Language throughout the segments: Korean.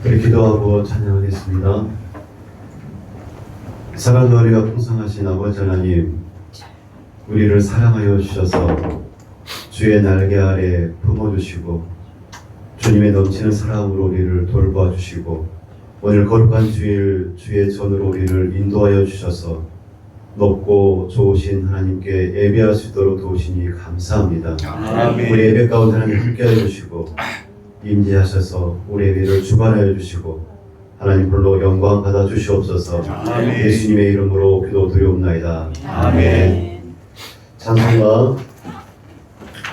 우리 기도하고 찬양하겠습니다. 사랑과 은혜가 풍성하신 아버지 하나님, 우리를 사랑하여 주셔서 주의 날개 아래 품어주시고 주님의 넘치는 사랑으로 우리를 돌봐 주시고 오늘 거룩한 주일 주의 전으로 우리를 인도하여 주셔서 높고 좋으신 하나님께 예배할 수 있도록 도우시니 감사합니다. 아멘. 우리 예배 가운데 하나님 함께하여 주시고 임재하셔서 우리 예배를 주관하여 주시고 하나님 홀로 영광 받아 주시옵소서. 아멘. 예수님의 이름으로 기도드리옵나이다. 아멘. 찬송가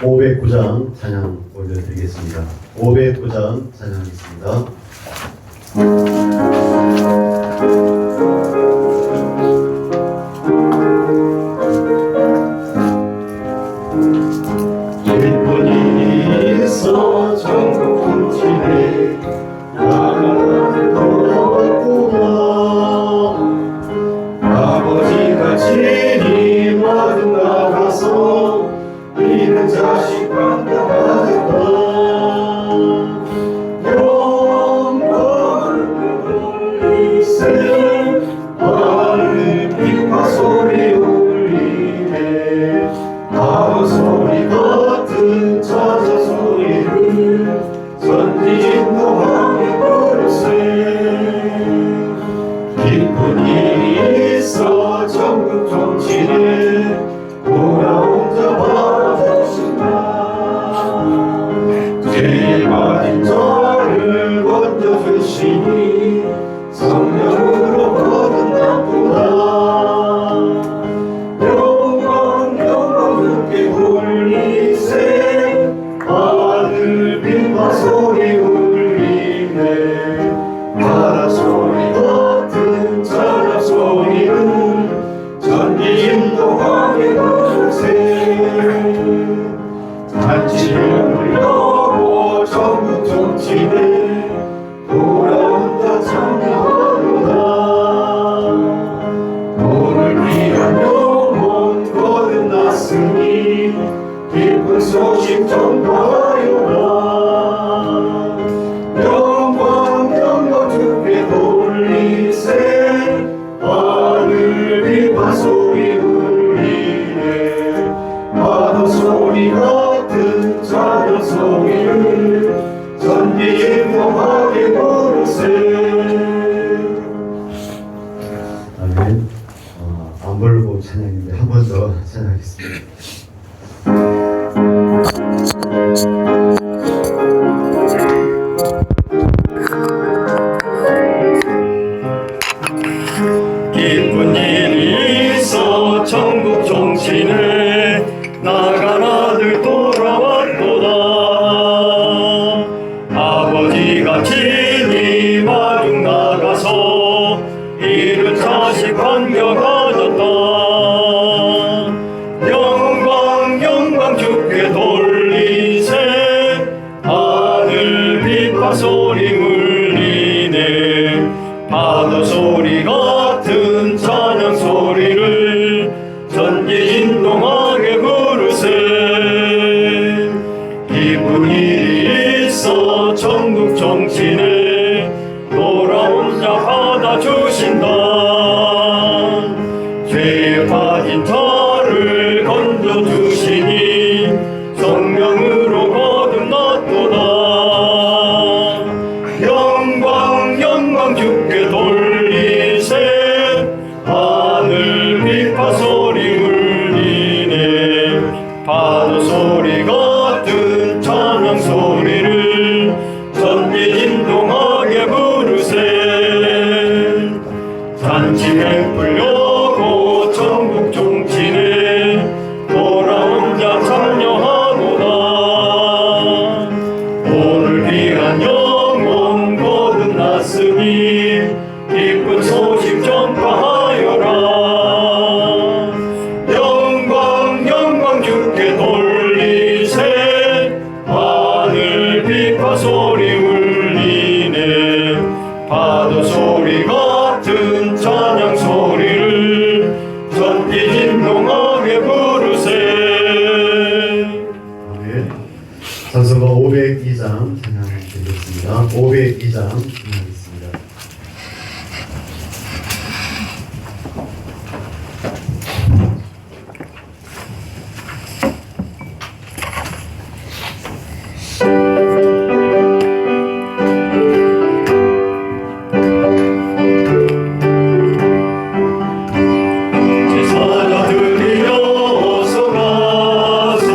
509장 찬양 올려드리겠습니다. 509장 찬양하겠습니다. 일본이 있어 전국 통치네 나가는 돌아왔구나. 아버지가 진임하듯 나가서 이는 자식 반대하겠다. 영광을 돌리세 하늘 빛과 소리 울리네. 바로 소리 같은 찾아 소리를 선지인도하게 부르세. 기쁜 일이 있어 전국 통치네 돌아온 자 바라보신다. 죄에 빠진 자를 건져주시니 성령으로 거듭났구나. 울리세 하늘 빛과 소리 울리네. 바다 소리 같은 찬양 소리를 전지 인도하게 부르세. 잔치를 울려고 전국 통치네 돌아온다 찬양하노라. 오늘 위한 영혼 거듭났으니 기쁜 소식 전파하여라. 영광 주께 돌리세 하늘 빛과 소리 울리네. 바다 소리 같은 찬양 소리를 전지 인도하게 부르세. 아멘. 안 부르고 찬양인데 한 번 더 찬양하겠습니다. 기쁜 일이 있어 천국 정치네 나간 아들 돌아왔도다. 아버지가 친히 마중 나가서 이른 자식 반겨가졌다. 영광 주께 돌리세 하늘 빛과 소리 울리네. 바다 소리 같은 찬양 소리를 전지 인동하게 부르세. 기쁜 일이 있어 천국 정치네 돌아온 자 받아주신다. 죄에 빠진 자를 건져주시니 찬송가 502장 찬양드리겠습니다. 502장 찬양하겠습니다. 제사장들이여 어서 가서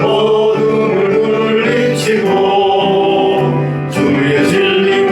어둠을 물리치고 주의 진리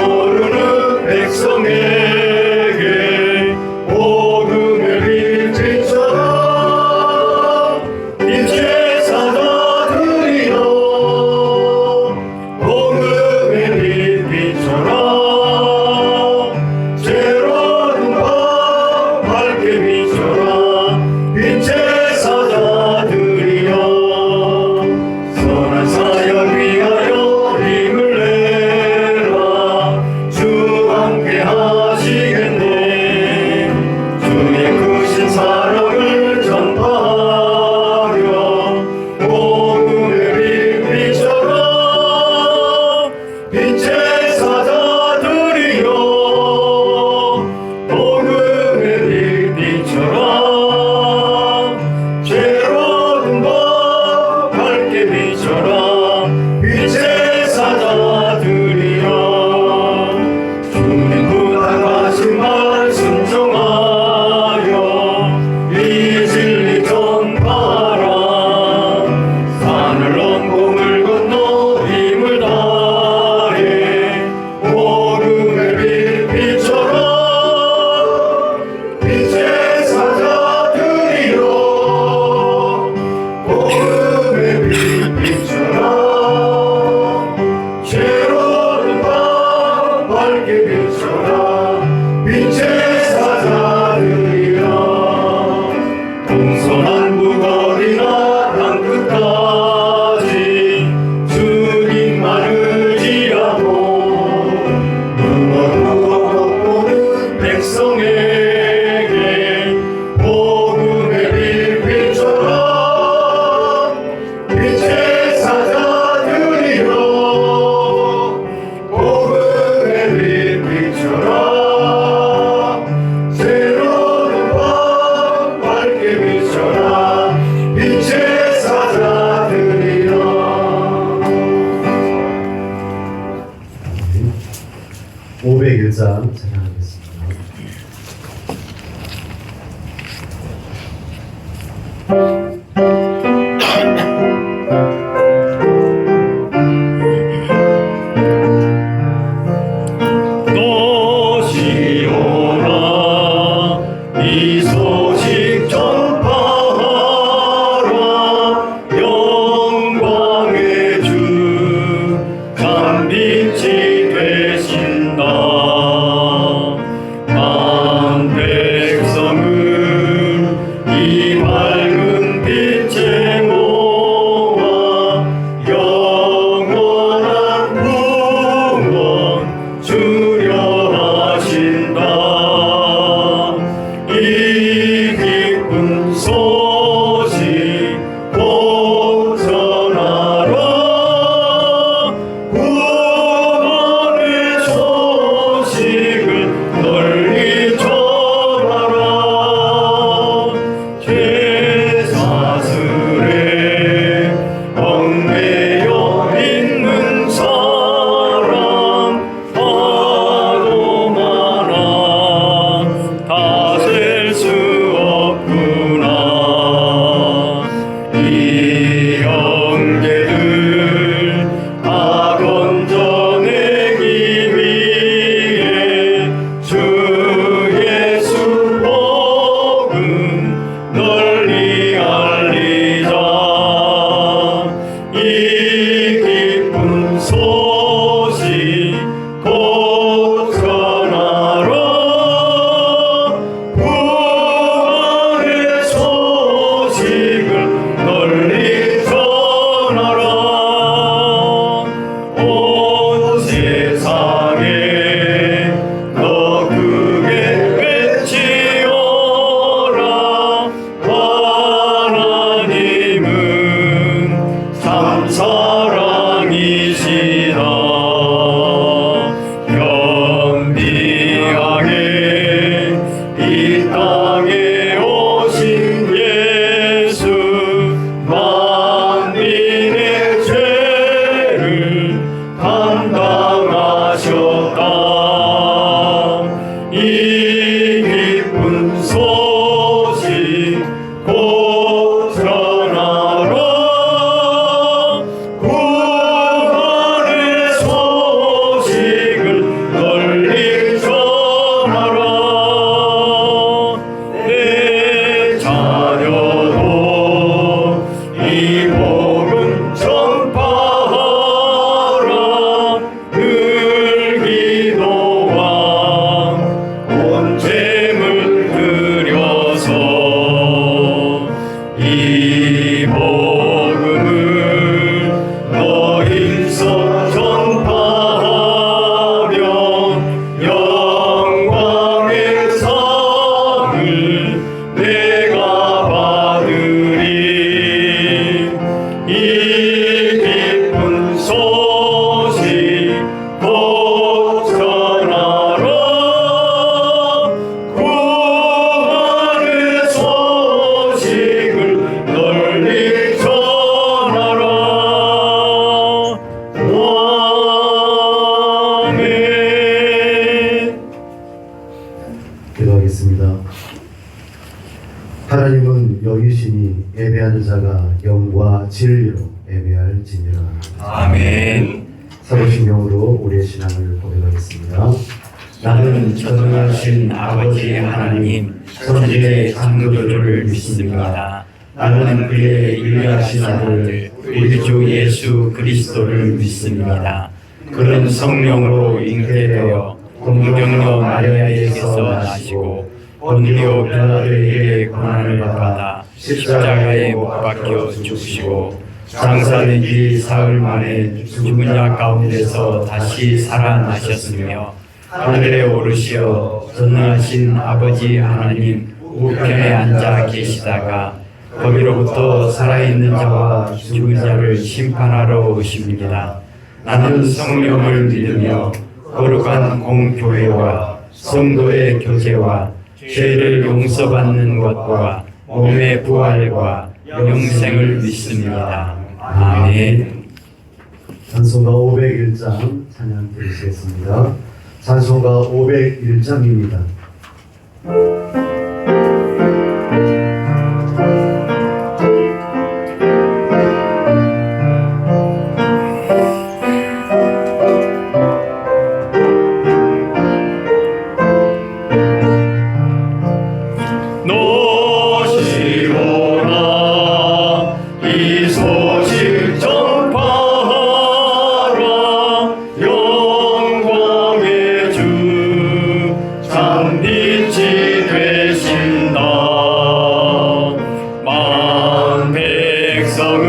이 복음 전파하라 늘 기도와 온 재물 들여서 이 복음을 너희서 전파하며 영광의 상을 내가 받으리 이 기쁜 소식 곧 전하라 구원의 소식을 널리 전하라 아멘. 기도하겠습니다. 하나님은 여기시니 예배하는 자가 영과 진리로 예배할지니라. 아멘. 사도신경으로 우리의 신앙을 고백하겠습니다. 나는 전능하신 아버지 하나님 천지의 창조주를 믿습니다. 나는 그의 유일하신 아들 우리 주 예수 그리스도를 믿습니다. 그는 성령으로 잉태되어 동정녀 마리아에게서 나시고 본디오 빌라도에게 고난을 받아 십자가에 못 박혀 죽으시고 장사된 지 사흘 만에 죽은 자 가운데서 다시 살아나셨으며 하늘에 오르시어 전능하신 아버지 하나님 우편에 앉아 계시다가 거기로부터 살아있는 자와 죽은 자를 심판하러 오십니다. 나는 성령을 믿으며 거룩한 공교회와 성도의 교제와 죄를 용서받는 것과 몸의 부활과 영생을 믿습니다. 아멘. 찬송가 501장 찬양 드리시겠습니다. 찬송가 501장입니다. 노시오라 이 소식 전파하라 영광의 주 참빛이 되신다 만 백성을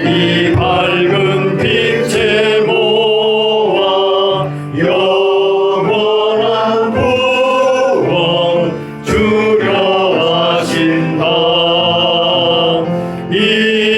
이 밝은 빛에 모아 영원한 구원 주려 하신다 이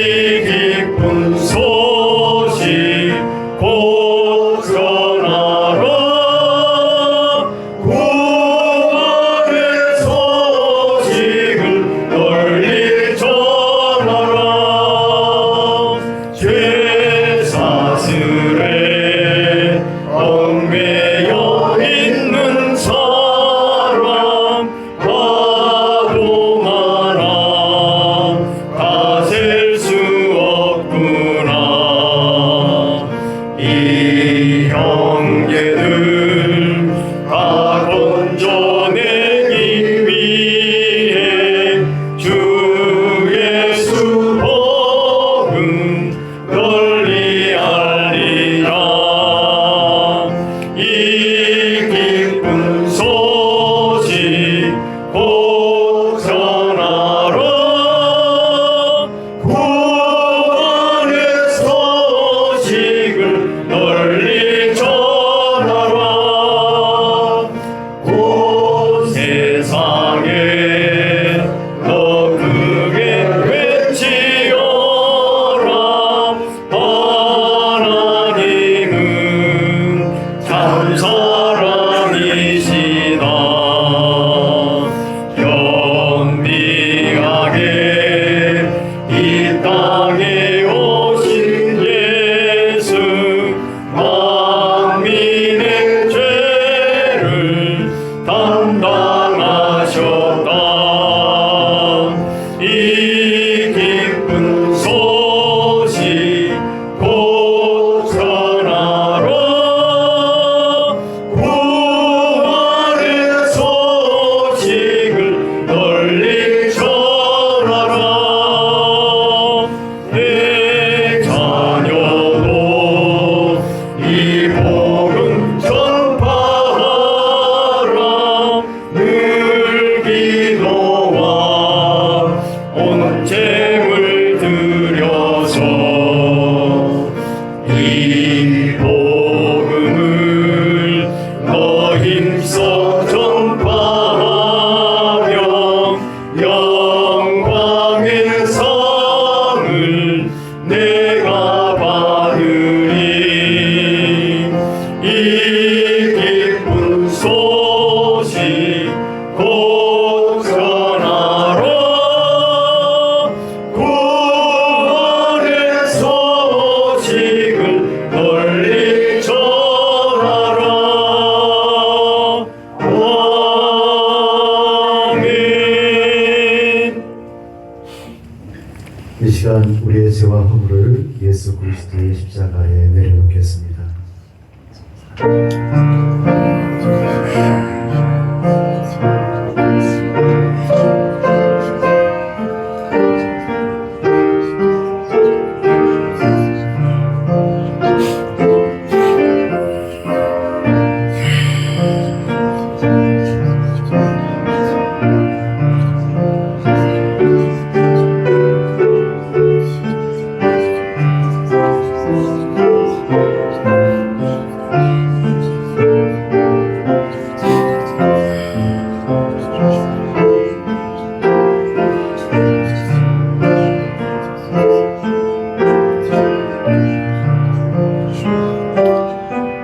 시간 우리의 죄와 허물을 예수 그리스도의 십자가에 내려놓겠습니다.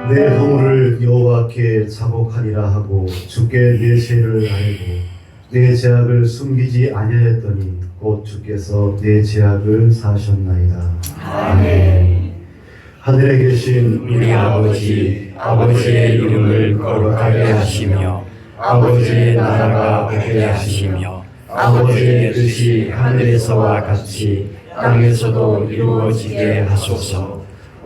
내 허물을 여호와께 자복하리라 하고 주께 내 죄를 알고 내 죄악을 숨기지 아니하였더니 곧 주께서 내 죄악을 사하셨나이다. 아멘. 하늘에 계신 우리 아버지, 아버지의 이름을 거룩하게 하시며 아버지의 나라가 오게 하시며 아버지의 뜻이 하늘에서와 같이 땅에서도 이루어지게 하소서.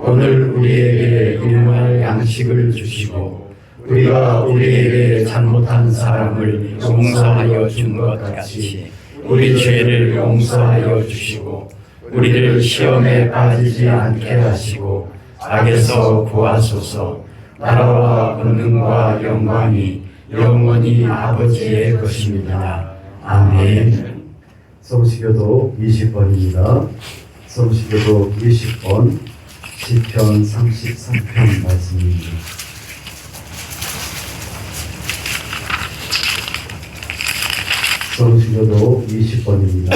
오늘 우리에게 일용할 양식을 주시고 우리가 우리에게 잘못한 사람을 용서하여 준 것 같이 우리 죄를 용서하여 주시고 우리를 시험에 빠지지 않게 하시고 악에서 구하소서. 나라와 권능과 영광이 영원히 아버지의 것입니다. 아멘. 성시교도 20번입니다. 성시교도 20번 시편 33편 말씀입니다. 성시교도 20번입니다.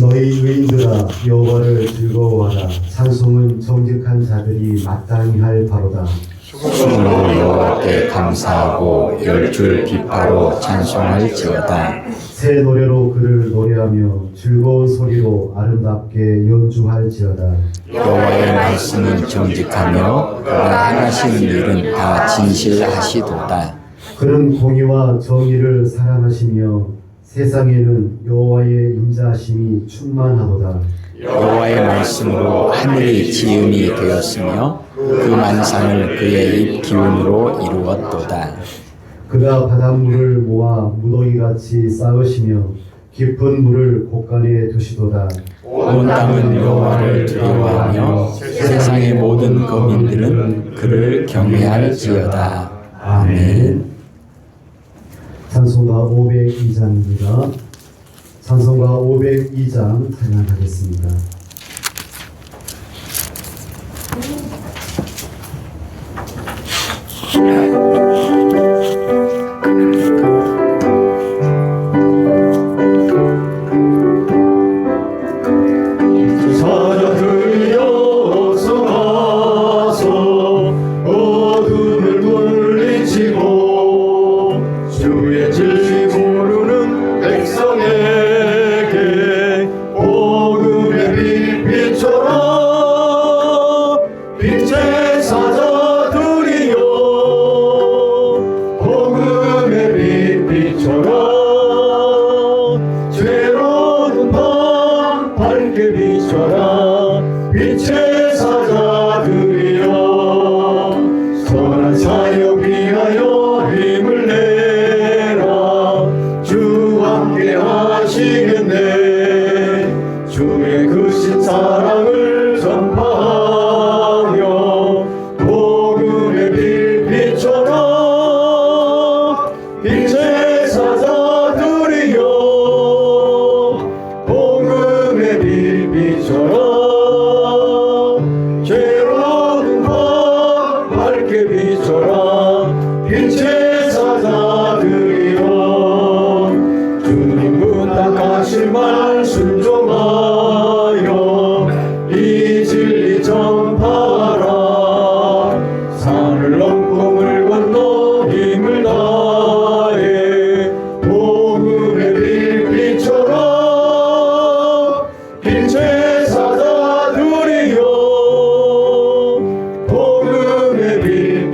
너희 의인들아 여호와를 즐거워하라. 찬송은 정직한 자들이 마땅히 할 바로다. 숨으로 여호와께 감사하고 열줄 비파로 찬송할지어다. 새 노래로 그를 노래하며 즐거운 소리로 아름답게 연주할지어다. 여호와의 말씀은 정직하며 그가 행하신 일은 다 진실하시도다. 그는 공의와 정의를 사랑하시며 세상에는 여호와의 인자하심이 충만하도다. 여호와의 말씀으로 하늘이 지음이 되었으며 그 만상을 그의 입 기운으로 이루었도다. 그가 바닷물을 모아 무더기같이 쌓으시며 깊은 물을 곳간에 두시도다. 온 땅은 여호와를 두려워하며 세상의 모든 거민들은 그를 경외할지어다. 아멘. 찬송가 502장입니다. 찬송가 502장 찬양하겠습니다. 빛의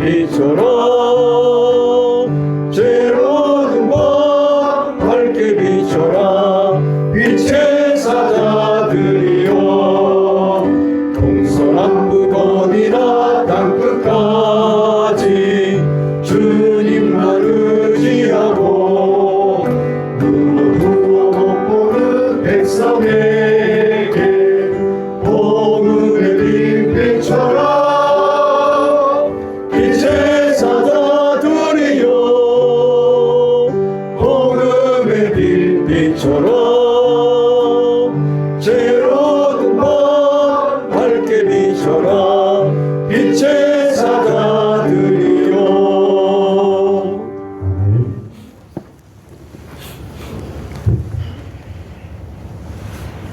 비춰라 죄로운 밤 밝게 비춰라 빛의 사자들이여 동서남북어디나 땅끝까지 주님만 의지하고 눈으로 못 보는 백성에게 복음의 빛 비춰라 빛의 사자들이여 복음의 빛 비춰라 죄로운 밤 밝게 비춰라 빛의 사자들이여. 아멘.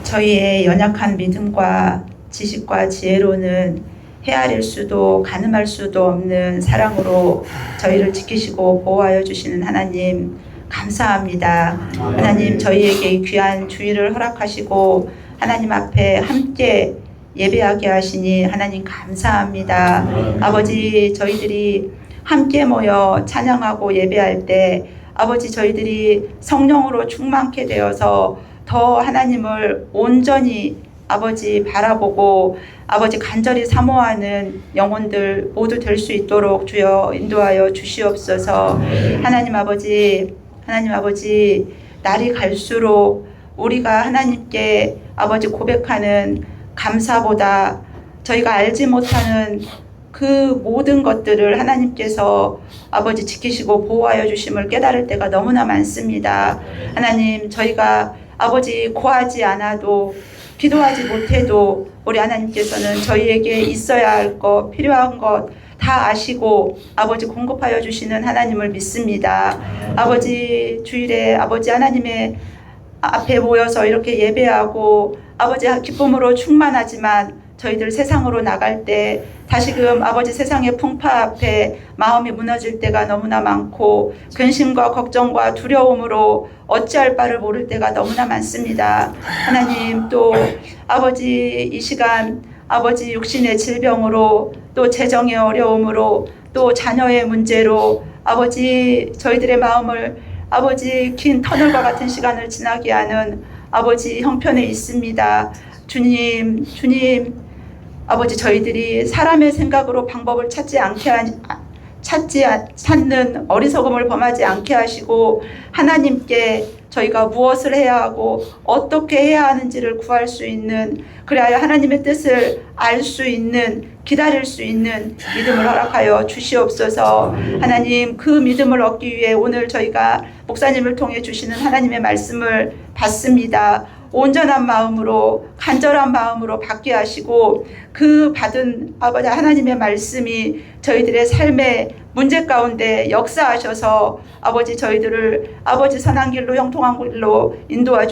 저희의 연약한 믿음과 지식과 지혜로는 헤아릴 수도 가늠할 수도 없는 사랑으로 저희를 지키시고 보호하여 주시는 하나님 감사합니다. 하나님 저희에게 이 귀한 주일을 허락하시고 하나님 앞에 함께 예배하게 하시니 하나님 감사합니다. 아버지 저희들이 함께 모여 찬양하고 예배할 때 아버지 저희들이 성령으로 충만케 되어서 더 하나님을 온전히 아버지 바라보고 아버지 간절히 사모하는 영혼들 모두 될 수 있도록 주여 인도하여 주시옵소서. 하나님 아버지 날이 갈수록 우리가 하나님께 아버지 고백하는 감사보다 저희가 알지 못하는 그 모든 것들을 하나님께서 아버지 지키시고 보호하여 주심을 깨달을 때가 너무나 많습니다. 하나님 저희가 아버지 고하지 않아도 기도하지 못해도 우리 하나님께서는 저희에게 있어야 할 것 필요한 것 다 아시고 아버지 공급하여 주시는 하나님을 믿습니다. 아버지 주일에 아버지 하나님의 앞에 모여서 이렇게 예배하고 아버지 기쁨으로 충만하지만 저희들 세상으로 나갈 때 다시금 아버지 세상의 풍파 앞에 마음이 무너질 때가 너무나 많고 근심과 걱정과 두려움으로 어찌할 바를 모를 때가 너무나 많습니다. 하나님 또 아버지 이 시간 아버지 육신의 질병으로 또 재정의 어려움으로 또 자녀의 문제로 아버지 저희들의 마음을 아버지 긴 터널과 같은 시간을 지나게 하는 아버지 형편에 있습니다. 주님 아버지 저희들이 사람의 생각으로 방법을 찾는 어리석음을 범하지 않게 하시고 하나님께 저희가 무엇을 해야 하고 어떻게 해야 하는지를 구할 수 있는 그래야 하나님의 뜻을 알 수 있는 기다릴 수 있는 믿음을 허락하여 주시옵소서. 하나님 그 믿음을 얻기 위해 오늘 저희가 목사님을 통해 주시는 하나님의 말씀을 받습니다. 온전한 마음으로 간절한 마음으로 받게 하시고 그 받은 아버지 하나님의 말씀이 저희들의 삶의 문제 가운데 역사하셔서 아버지 저희들을 아버지 선한 길로 형통한 길로 인도해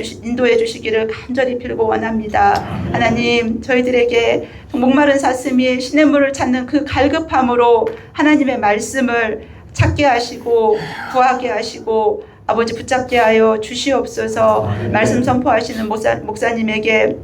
주시기를 간절히 빌고 원합니다. 하나님 저희들에게 목마른 사슴이 시냇물을 찾는 그 갈급함으로 하나님의 말씀을 찾게 하시고 구하게 하시고 아버지 붙잡게 하여 주시옵소서. 말씀 선포하시는 목사님에게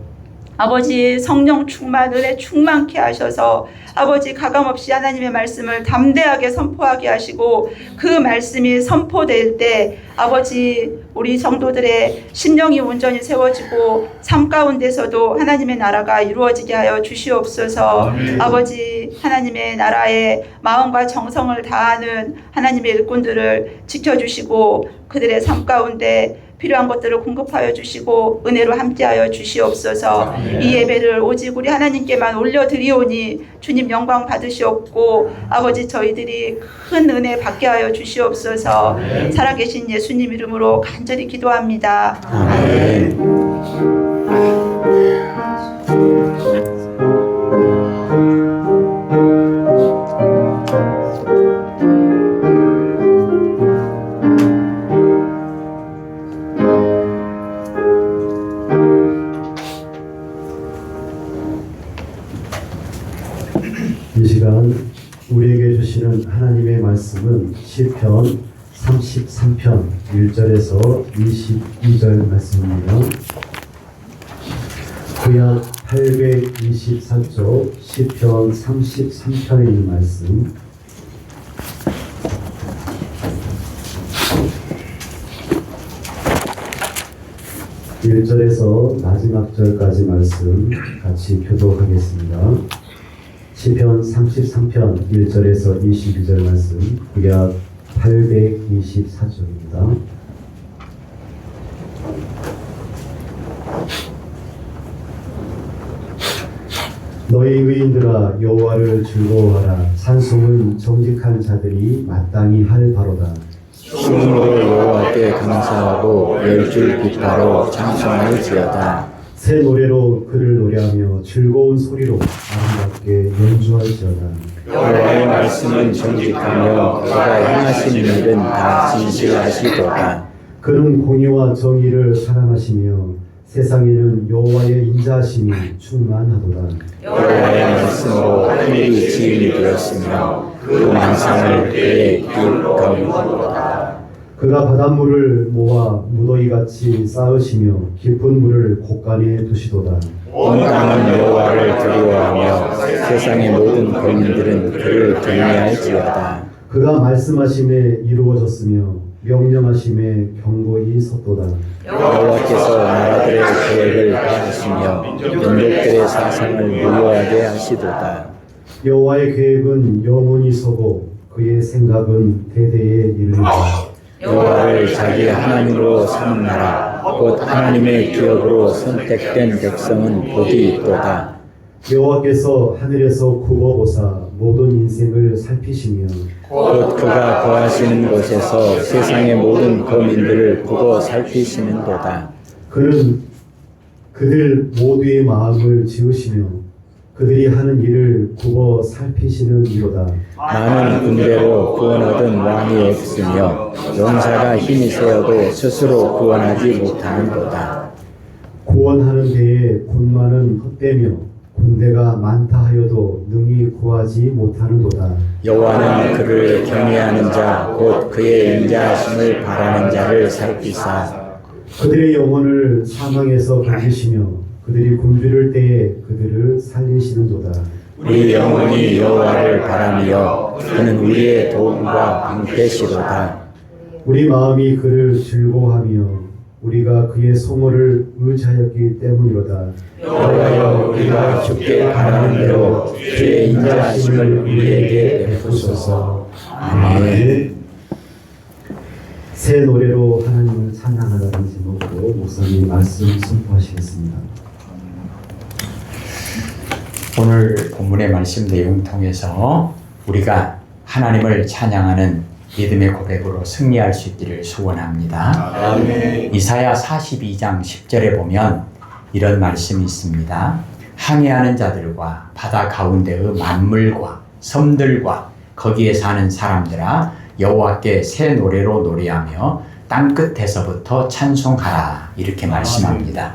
아버지 성령 충만 은혜 충만케 하셔서 아버지 가감없이 하나님의 말씀을 담대하게 선포하게 하시고 그 말씀이 선포될 때 아버지 우리 성도들의 심령이 온전히 세워지고 삶 가운데서도 하나님의 나라가 이루어지게 하여 주시옵소서. 아버지 하나님의 나라에 마음과 정성을 다하는 하나님의 일꾼들을 지켜주시고 그들의 삶 가운데 필요한 것들을 공급하여 주시고 은혜로 함께하여 주시옵소서. 이 예배를 오직 우리 하나님께만 올려드리오니 주님 영광 받으시옵고 아버지 저희들이 큰 은혜 받게 하여 주시옵소서. 살아계신 예수님 이름으로 간절히 기도합니다. 아멘. 이 시간 우리에게 주시는 하나님의 말씀은 시편 33편 1절에서 22절 말씀입니다. 구약 824쪽 시편 33편에 있는 말씀 1절에서 마지막 절까지 말씀 같이 교독하겠습니다. 시편 33편 1절에서 22절 말씀, 구약 824쪽입니다. 너희 의인들아 여호와를 즐거워하라. 찬송은 정직한 자들이 마땅히 할 바로다. 춤으로 여호와께 감사하고 열줄 기타로 찬송할지어다. 새 노래로 그를 노래하며 즐거운 소리로 아름답게 연주할지어다. 여호와의 말씀은 정직하며 그가 행하시는 일은 다 진실하시도다. 그는 공의와 정의를 사랑하시며 세상에는 여호와의 인자하심이 충만하도다. 여호와의 말씀으로 하늘이 지음이 되었으며 그 만상을 그의 기울거리도다. 그가 바닷물을 모아 무더기같이 쌓으시며 깊은 물을 곳간에 두시도다. 온 땅은 여호와를 두려워하며 세상의 모든 거민들은 그를 경외할지어다. 그가 말씀하심에 이루어졌으며 명령하심에 경고히 섰도다. 여호와께서 나라들의 계획을 다하시며 민족들의 사상을 무효하게 하시도다. 여호와의 계획은 영원히 서고 그의 생각은 대대에 이르리라. 여호와를 자기 하나님으로 삼은 나라 곧 하나님의 기업으로 선택된 백성은 복이 있도다. 여호와께서 하늘에서 굽어보사 모든 인생을 살피시며 곧 그가 거하시는 곳에서 세상의 모든 거민들을 굽어 살피시는도다. 그는 그들 모두의 마음을 지으시며 그들이 하는 일을 굽어 살피시는 이로다. 많은 군대로 구원 얻은 왕이 없으며 용사가 힘이 세어도 스스로 구원하지 못하는도다. 구원하는 데에 군마는 헛되며 군대가 많다 하여도 능히 구하지 못하는도다. 여호와는 그를 경외하는 자 곧 그의 인자하심을 바라는 자를 살피사 그들의 영혼을 사망에서 건지시며 그들이 굶주릴 때에 그들을 살리시는도다. 우리 영혼이 여호와를 바라며 그는 우리의 도움과 방패시로다. 우리 마음이 그를 즐거워하며 우리가 그의 소모를 의지하였기 때문이로다. 여호와여 우리가 주께 바라는 대로 주의 인자하심을 우리에게 베푸소서. 아멘. 새 노래로 하나님을 찬양하라는 제목으로 목사님 말씀 선포하시겠습니다. 오늘 본문의 말씀 내용 통해서 우리가 하나님을 찬양하는 믿음의 고백으로 승리할 수 있기를 소원합니다. 아멘. 이사야 42장 10절에 보면 이런 말씀이 있습니다. 항해하는 자들과 바다 가운데의 만물과 섬들과 거기에 사는 사람들아 여호와께 새 노래로 노래하며 땅끝에서부터 찬송하라 이렇게 말씀합니다.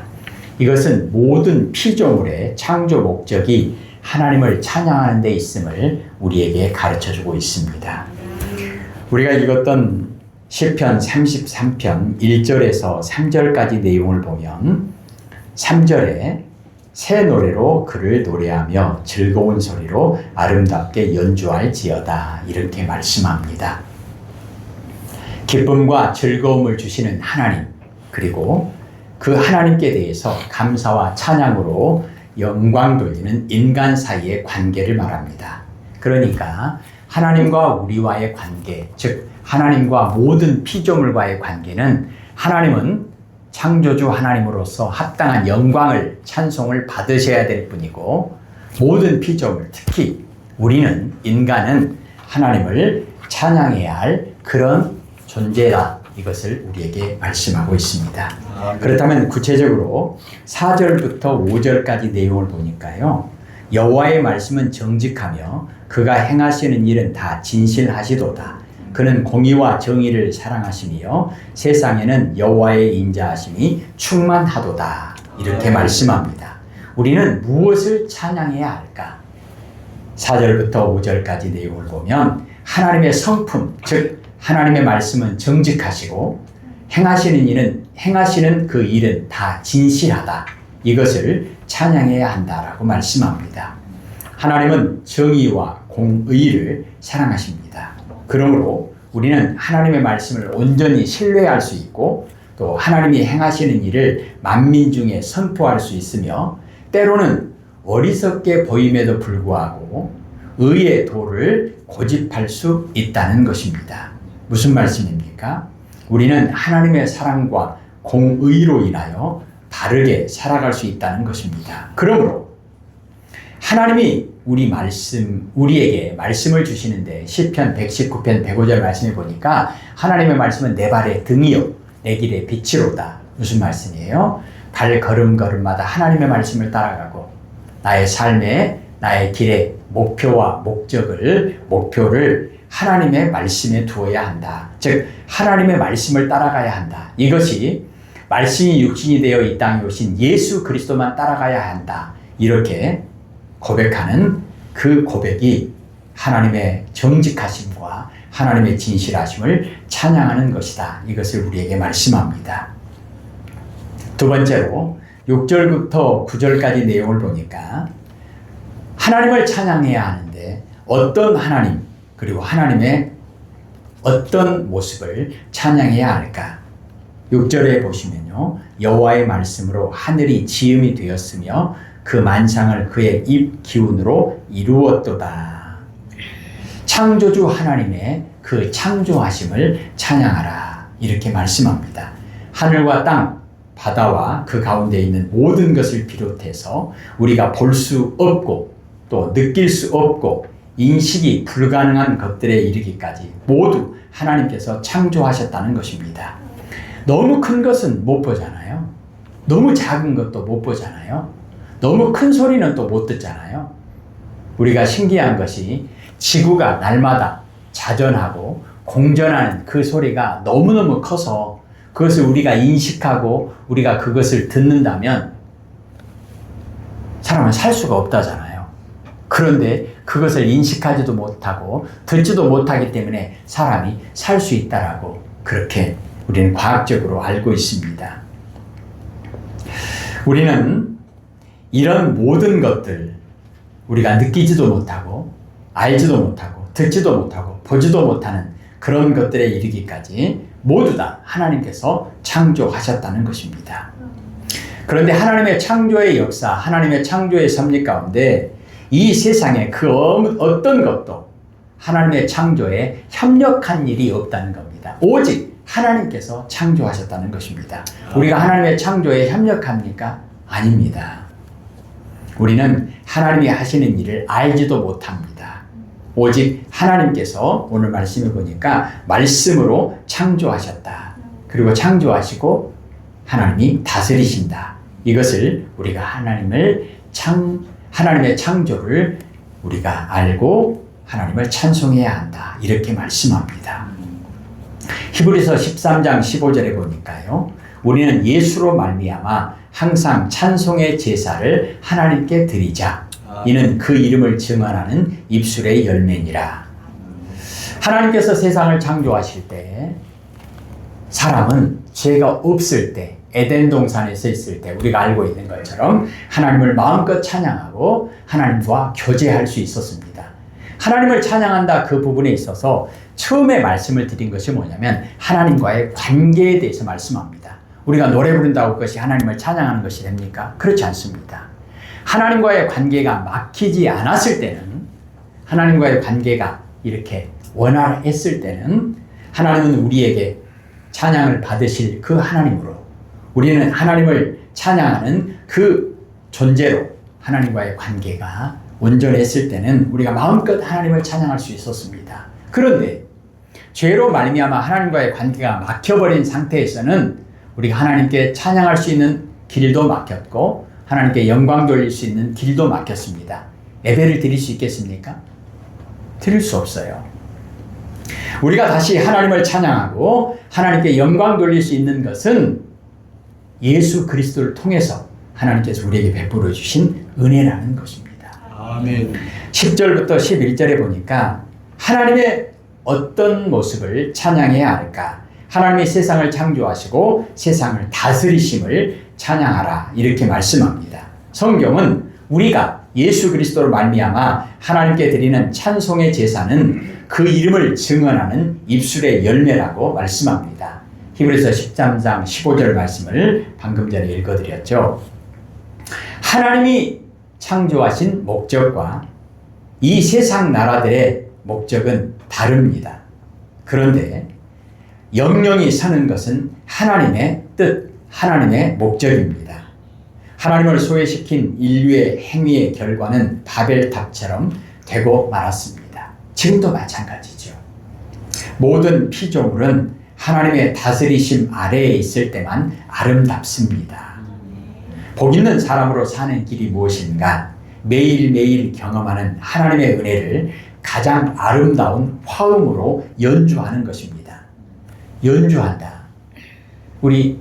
이것은 모든 피조물의 창조 목적이 하나님을 찬양하는 데 있음을 우리에게 가르쳐주고 있습니다. 우리가 읽었던 시편 33편 1절에서 3절까지 내용을 보면 3절에 새 노래로 그를 노래하며 즐거운 소리로 아름답게 연주할지어다 이렇게 말씀합니다. 기쁨과 즐거움을 주시는 하나님 그리고 그 하나님께 대해서 감사와 찬양으로 영광 돌리는 인간 사이의 관계를 말합니다. 그러니까 하나님과 우리와의 관계, 즉 하나님과 모든 피조물과의 관계는 하나님은 창조주 하나님으로서 합당한 영광을 찬송을 받으셔야 될 뿐이고 모든 피조물, 특히 우리는 인간은 하나님을 찬양해야 할 그런 존재다. 이것을 우리에게 말씀하고 있습니다. 그렇다면 구체적으로 4절부터 5절까지 내용을 보니까요. 여호와의 말씀은 정직하며 그가 행하시는 일은 다 진실하시도다. 그는 공의와 정의를 사랑하시며 세상에는 여호와의 인자하심이 충만하도다. 이렇게 말씀합니다. 우리는 무엇을 찬양해야 할까? 4절부터 5절까지 내용을 보면 하나님의 성품, 즉 하나님의 말씀은 정직하시고 행하시는 그 일은 다 진실하다. 이것을 찬양해야 한다라고 말씀합니다. 하나님은 정의와 공의를 사랑하십니다. 그러므로 우리는 하나님의 말씀을 온전히 신뢰할 수 있고 또 하나님이 행하시는 일을 만민 중에 선포할 수 있으며 때로는 어리석게 보임에도 불구하고 의의 도를 고집할 수 있다는 것입니다. 무슨 말씀입니까? 우리는 하나님의 사랑과 공의로 인하여 바르게 살아갈 수 있다는 것입니다. 그러므로 하나님이 우리에게 말씀을 주시는데 시편 119편 105절 말씀해 보니까 하나님의 말씀은 내 발의 등이요 내 길의 빛이로다. 무슨 말씀이에요? 발걸음걸음마다 하나님의 말씀을 따라가고 나의 삶에 나의 길의 목표와 목표를 하나님의 말씀에 두어야 한다. 즉 하나님의 말씀을 따라가야 한다. 이것이 말씀이 육신이 되어 이 땅에 오신 예수 그리스도만 따라가야 한다. 이렇게 고백하는 그 고백이 하나님의 정직하심과 하나님의 진실하심을 찬양하는 것이다. 이것을 우리에게 말씀합니다. 두 번째로 6절부터 9절까지 내용을 보니까 하나님을 찬양해야 하는데 어떤 하나님 그리고 하나님의 어떤 모습을 찬양해야 할까? 6절에 보시면요. 여호와의 말씀으로 하늘이 지음이 되었으며 그 만상을 그의 입 기운으로 이루었도다. 창조주 하나님의 그 창조하심을 찬양하라. 이렇게 말씀합니다. 하늘과 땅, 바다와 그 가운데 있는 모든 것을 비롯해서 우리가 볼 수 없고 또 느낄 수 없고 인식이 불가능한 것들에 이르기까지 모두 하나님께서 창조하셨다는 것입니다. 너무 큰 것은 못 보잖아요. 너무 작은 것도 못 보잖아요. 너무 큰 소리는 또 못 듣잖아요. 우리가 신기한 것이 지구가 날마다 자전하고 공전하는 그 소리가 너무너무 커서 그것을 우리가 인식하고 우리가 그것을 듣는다면 사람은 살 수가 없다잖아요. 그런데 그것을 인식하지도 못하고 듣지도 못하기 때문에 사람이 살 수 있다라고 그렇게 우리는 과학적으로 알고 있습니다. 우리는 이런 모든 것들 우리가 느끼지도 못하고 알지도 못하고 듣지도 못하고 보지도 못하는 그런 것들에 이르기까지 모두 다 하나님께서 창조하셨다는 것입니다. 그런데 하나님의 창조의 역사, 하나님의 창조의 섭리 가운데 이 세상에 그 어떤 것도 하나님의 창조에 협력한 일이 없다는 겁니다. 오직 하나님께서 창조하셨다는 것입니다. 우리가 하나님의 창조에 협력합니까? 아닙니다. 우리는 하나님이 하시는 일을 알지도 못합니다. 오직 하나님께서 오늘 말씀을 보니까 말씀으로 창조하셨다. 그리고 창조하시고 하나님이 다스리신다. 이것을 우리가 하나님의 창조를 우리가 알고 하나님을 찬송해야 한다. 이렇게 말씀합니다. 히브리서 13장 15절에 보니까요. 우리는 예수로 말미암아 항상 찬송의 제사를 하나님께 드리자. 이는 그 이름을 증언하는 입술의 열매니라. 하나님께서 세상을 창조하실 때 사람은 죄가 없을 때 에덴 동산에 서 있을 때 우리가 알고 있는 것처럼 하나님을 마음껏 찬양하고 하나님과 교제할 수 있었습니다. 하나님을 찬양한다 그 부분에 있어서 처음에 말씀을 드린 것이 뭐냐면 하나님과의 관계에 대해서 말씀합니다. 우리가 노래 부른다고 그것이 하나님을 찬양하는 것이 됩니까? 그렇지 않습니다. 하나님과의 관계가 막히지 않았을 때는 하나님과의 관계가 이렇게 원활했을 때는 하나님은 우리에게 찬양을 받으실 그 하나님으로 우리는 하나님을 찬양하는 그 존재로 하나님과의 관계가 온전했을 때는 우리가 마음껏 하나님을 찬양할 수 있었습니다. 그런데 죄로 말미암아 하나님과의 관계가 막혀버린 상태에서는 우리가 하나님께 찬양할 수 있는 길도 막혔고 하나님께 영광 돌릴 수 있는 길도 막혔습니다. 예배를 드릴 수 있겠습니까? 드릴 수 없어요. 우리가 다시 하나님을 찬양하고 하나님께 영광 돌릴 수 있는 것은 예수 그리스도를 통해서 하나님께서 우리에게 베풀어 주신 은혜라는 것입니다. 아멘. 10절부터 11절에 보니까 하나님의 어떤 모습을 찬양해야 할까? 하나님이 세상을 창조하시고 세상을 다스리심을 찬양하라 이렇게 말씀합니다. 성경은 우리가 예수 그리스도로 말미암아 하나님께 드리는 찬송의 제사는 그 이름을 증언하는 입술의 열매라고 말씀합니다. 히브리서 13장 15절 말씀을 방금 전에 읽어드렸죠. 하나님이 창조하신 목적과 이 세상 나라들의 목적은 다릅니다. 그런데 영영이 서는 것은 하나님의 뜻, 하나님의 목적입니다. 하나님을 소외시킨 인류의 행위의 결과는 바벨탑처럼 되고 말았습니다. 지금도 마찬가지죠. 모든 피조물은 하나님의 다스리심 아래에 있을 때만 아름답습니다. 복 있는 사람으로 사는 길이 무엇인가? 매일매일 경험하는 하나님의 은혜를 가장 아름다운 화음으로 연주하는 것입니다. 연주한다. 우리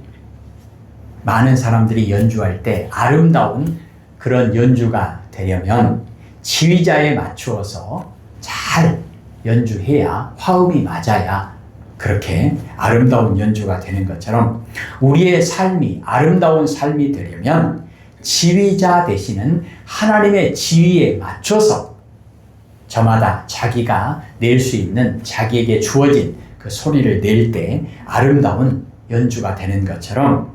많은 사람들이 연주할 때 아름다운 그런 연주가 되려면 지휘자에 맞추어서 잘 연주해야 화음이 맞아야 그렇게 아름다운 연주가 되는 것처럼 우리의 삶이 아름다운 삶이 되려면 지휘자 되시는 하나님의 지휘에 맞춰서 저마다 자기가 낼 수 있는 자기에게 주어진 그 소리를 낼 때 아름다운 연주가 되는 것처럼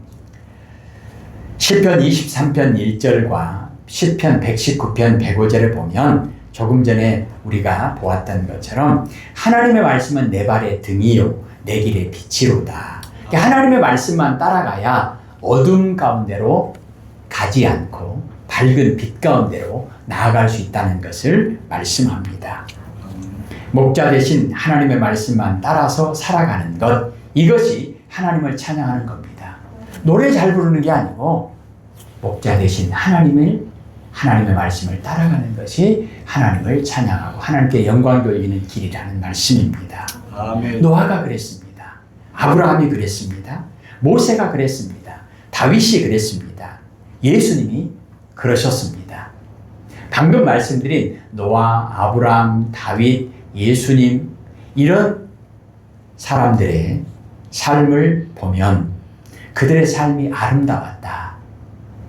시편 23편 1절과 시편 119편 105절을 보면 조금 전에 우리가 보았던 것처럼 하나님의 말씀은 내 발의 등이요 내 길의 빛이로다. 하나님의 말씀만 따라가야 어둠 가운데로 가지 않고 밝은 빛 가운데로 나아갈 수 있다는 것을 말씀합니다. 목자 대신 하나님의 말씀만 따라서 살아가는 것, 이것이 하나님을 찬양하는 겁니다. 노래 잘 부르는 게 아니고 목자 대신 하나님의 말씀을 따라가는 것이 하나님을 찬양하고 하나님께 영광 돌리는 길이라는 말씀입니다. 아멘. 노아가 그랬습니다. 아브라함이 그랬습니다. 모세가 그랬습니다. 다윗이 그랬습니다. 예수님이 그러셨습니다. 방금 말씀드린 노아, 아브라함, 다윗, 예수님 이런 사람들의 삶을 보면 그들의 삶이 아름다웠다.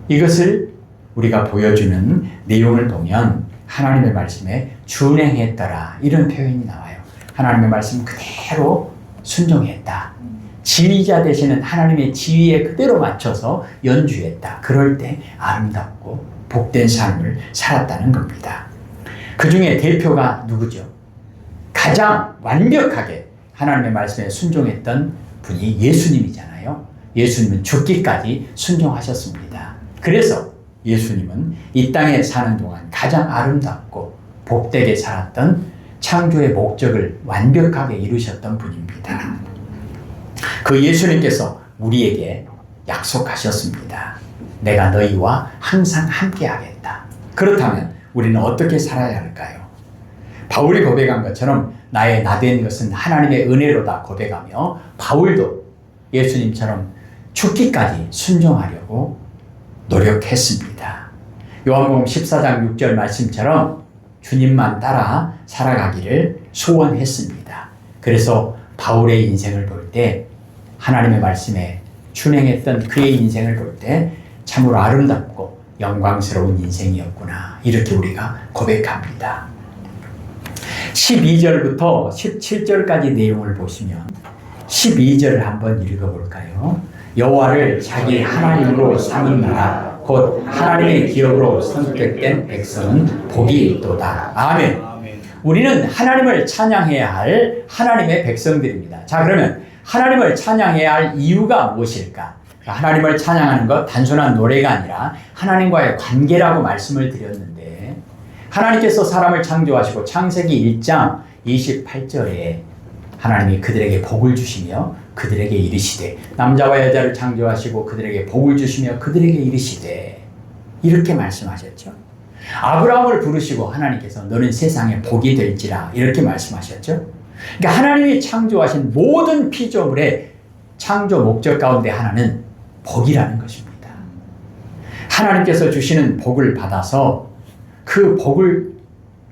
이것을 우리가 보여주는 내용을 보면 하나님의 말씀에 준행했더라 이런 표현이 나와요. 하나님의 말씀 그대로 순종했다. 지휘자 되시는 하나님의 지휘에 그대로 맞춰서 연주했다. 그럴 때 아름답고 복된 삶을 살았다는 겁니다. 그 중에 대표가 누구죠? 가장 완벽하게 하나님의 말씀에 순종했던 분이 예수님이잖아요. 예수님은 죽기까지 순종하셨습니다. 그래서 예수님은 이 땅에 사는 동안 가장 아름답고 복되게 살았던 창조의 목적을 완벽하게 이루셨던 분입니다. 그 예수님께서 우리에게 약속하셨습니다. 내가 너희와 항상 함께 하겠다. 그렇다면 우리는 어떻게 살아야 할까요? 바울이 고백한 것처럼 나의 나된 것은 하나님의 은혜로다 고백하며 바울도 예수님처럼 죽기까지 순종하려고 노력했습니다. 요한복음 14장 6절 말씀처럼 주님만 따라 살아가기를 소원했습니다. 그래서 바울의 인생을 볼 때 하나님의 말씀에 준행했던 그의 인생을 볼 때 참으로 아름답고 영광스러운 인생이었구나 이렇게 우리가 고백합니다. 12절부터 17절까지 내용을 보시면 12절을 한번 읽어볼까요? 여호와를 자기 하나님으로 삼은 나라 곧 하나님의 기업으로 선택된 백성은 복이 있도다. 아멘. 우리는 하나님을 찬양해야 할 하나님의 백성들입니다. 자, 그러면 하나님을 찬양해야 할 이유가 무엇일까? 하나님을 찬양하는 것 단순한 노래가 아니라 하나님과의 관계라고 말씀을 드렸는데 하나님께서 사람을 창조하시고 창세기 1장 28절에 하나님이 그들에게 복을 주시며 그들에게 이르시되 남자와 여자를 창조하시고 그들에게 복을 주시며 그들에게 이르시되 이렇게 말씀하셨죠. 아브라함을 부르시고 하나님께서 너는 세상에 복이 될지라 이렇게 말씀하셨죠. 그러니까 하나님이 창조하신 모든 피조물의 창조 목적 가운데 하나는 복이라는 것입니다. 하나님께서 주시는 복을 받아서 그 복을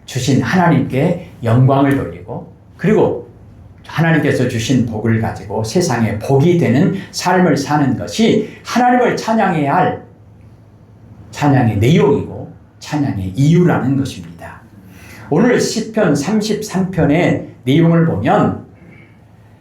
주신 하나님께 영광을 돌리고 그리고 하나님께서 주신 복을 가지고 세상에 복이 되는 삶을 사는 것이 하나님을 찬양해야 할 찬양의 내용이고 찬양의 이유라는 것입니다. 오늘 시편 33편의 내용을 보면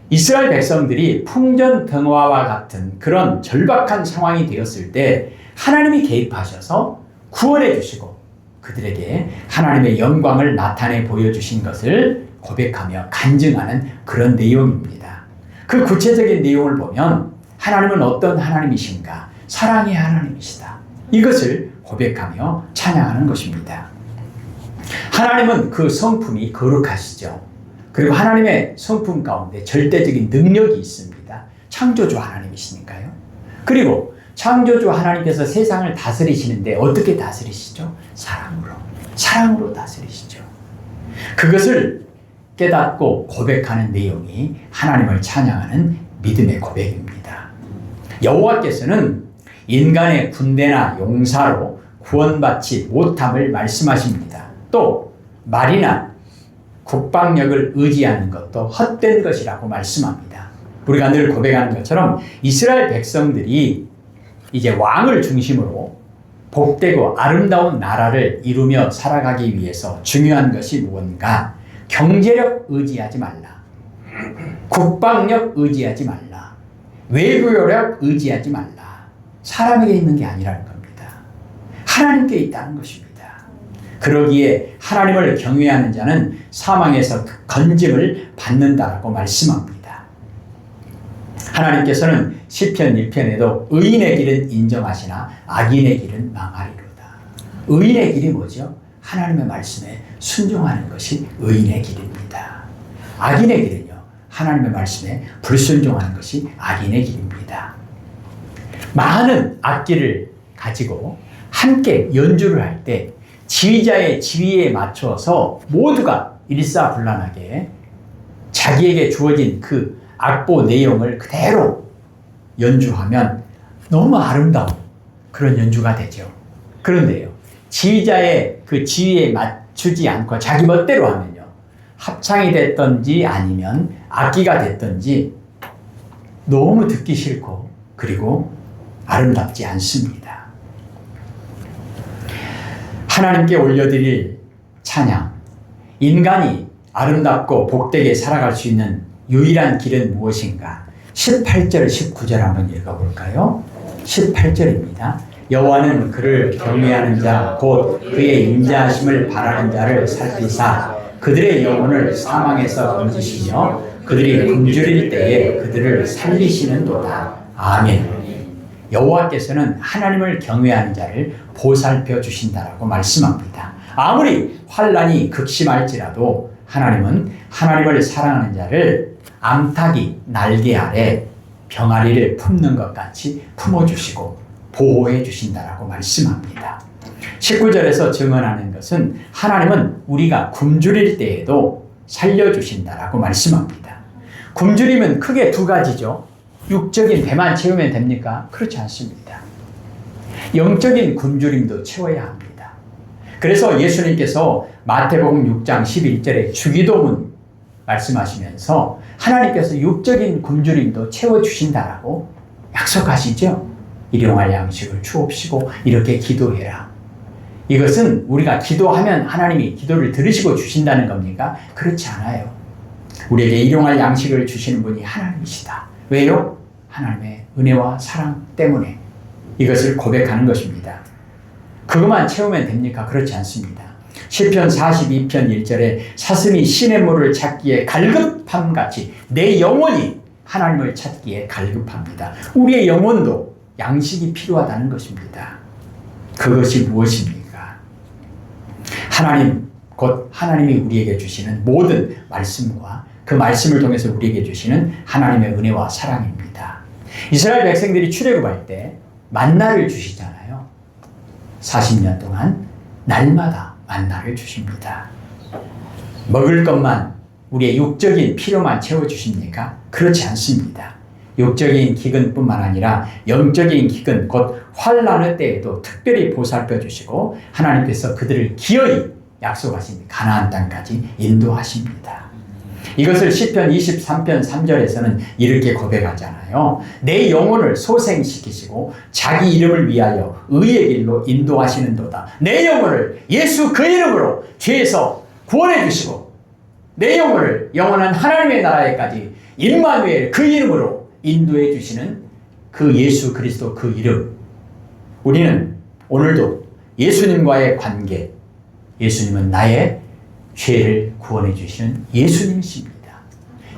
이스라엘 백성들이 풍전등화와 같은 그런 절박한 상황이 되었을 때 하나님이 개입하셔서 구원해 주시고 그들에게 하나님의 영광을 나타내 보여주신 것을 고백하며 간증하는 그런 내용입니다. 그 구체적인 내용을 보면 하나님은 어떤 하나님이신가? 사랑의 하나님이시다. 이것을 고백하며 찬양하는 것입니다. 하나님은 그 성품이 거룩하시죠. 그리고 하나님의 성품 가운데 절대적인 능력이 있습니다. 창조주 하나님이시니까요. 그리고 창조주 하나님께서 세상을 다스리시는데 어떻게 다스리시죠? 사랑으로 다스리시죠. 그것을 깨닫고 고백하는 내용이 하나님을 찬양하는 믿음의 고백입니다. 여호와께서는 인간의 군대나 용사로 구원받지 못함을 말씀하십니다. 또 말이나 국방력을 의지하는 것도 헛된 것이라고 말씀합니다. 우리가 늘 고백하는 것처럼 이스라엘 백성들이 이제 왕을 중심으로 복되고 아름다운 나라를 이루며 살아가기 위해서 중요한 것이 무언가? 경제력 의지하지 말라. 국방력 의지하지 말라. 외교력 의지하지 말라. 사람에게 있는 게 아니라는 겁니다. 하나님께 있다는 것입니다. 그러기에 하나님을 경외하는 자는 사망에서 건짐을 받는다라고 말씀합니다. 하나님께서는 시편 1편에도 의인의 길은 인정하시나 악인의 길은 망하리로다. 의인의 길이 뭐죠? 하나님의 말씀에 순종하는 것이 의인의 길입니다. 악인의 길은요, 하나님의 말씀에 불순종하는 것이 악인의 길입니다. 많은 악기를 가지고 함께 연주를 할 때 지휘자의 지휘에 맞춰서 모두가 일사불란하게 자기에게 주어진 그 악보 내용을 그대로 연주하면 너무 아름다운 그런 연주가 되죠. 그런데요, 지휘자의 그 지휘에 맞추지 않고 자기 멋대로 하면요, 합창이 됐든지 아니면 악기가 됐든지 너무 듣기 싫고 그리고 아름답지 않습니다. 하나님께 올려드릴 찬양, 인간이 아름답고 복되게 살아갈 수 있는 유일한 길은 무엇인가? 18절, 19절 한번 읽어볼까요? 18절입니다. 여호와는 그를 경외하는 자, 곧 그의 인자하심을 바라는 자를 살피사 그들의 영혼을 사망에서 건지시며 그들이 굶주릴 때에 그들을 살리시는도다. 아멘. 여호와께서는 하나님을 경외하는 자를 보살펴 주신다라고 말씀합니다. 아무리 환난이 극심할지라도 하나님은 하나님을 사랑하는 자를 암탉이 날개 아래 병아리를 품는 것 같이 품어주시고 보호해 주신다라고 말씀합니다. 19절에서 증언하는 것은 하나님은 우리가 굶주릴 때에도 살려주신다라고 말씀합니다. 굶주림은 크게 두 가지죠. 육적인 배만 채우면 됩니까? 그렇지 않습니다. 영적인 굶주림도 채워야 합니다. 그래서 예수님께서 마태복음 6장 11절에 주기도문 말씀하시면서 하나님께서 육적인 굶주림도 채워주신다라고 약속하시죠. 일용할 양식을 주옵시고 이렇게 기도해라. 이것은 우리가 기도하면 하나님이 기도를 들으시고 주신다는 겁니까? 그렇지 않아요. 우리에게 일용할 양식을 주시는 분이 하나님이시다. 왜요? 하나님의 은혜와 사랑 때문에 이것을 고백하는 것입니다. 그것만 채우면 됩니까? 그렇지 않습니다. 시편 42편 1절에 사슴이 시냇물을 찾기에 갈급함같이 내 영혼이 하나님을 찾기에 갈급합니다. 우리의 영혼도 양식이 필요하다는 것입니다. 그것이 무엇입니까? 하나님, 곧 하나님이 우리에게 주시는 모든 말씀과 그 말씀을 통해서 우리에게 주시는 하나님의 은혜와 사랑입니다. 이스라엘 백성들이 출애굽할 때 만나를 주시잖아요. 40년 동안 날마다 만나를 주십니다. 먹을 것만, 우리의 육적인 필요만 채워주십니까? 그렇지 않습니다. 육적인 기근뿐만 아니라 영적인 기근, 곧 환난의 때에도 특별히 보살펴 주시고 하나님께서 그들을 기어이 약속하신 가나안 땅까지 인도하십니다. 이것을 시편 23편 3절에서는 이렇게 고백하잖아요. 내 영혼을 소생시키시고 자기 이름을 위하여 의의 길로 인도하시는도다. 내 영혼을 예수 그 이름으로 죄에서 구원해 주시고 내 영혼을 영원한 하나님의 나라에까지 임마누엘 그 이름으로 인도해 주시는 그 예수 그리스도 그 이름. 우리는 오늘도 예수님과의 관계, 예수님은 나의 죄를 구원해 주시는 예수님이십니다.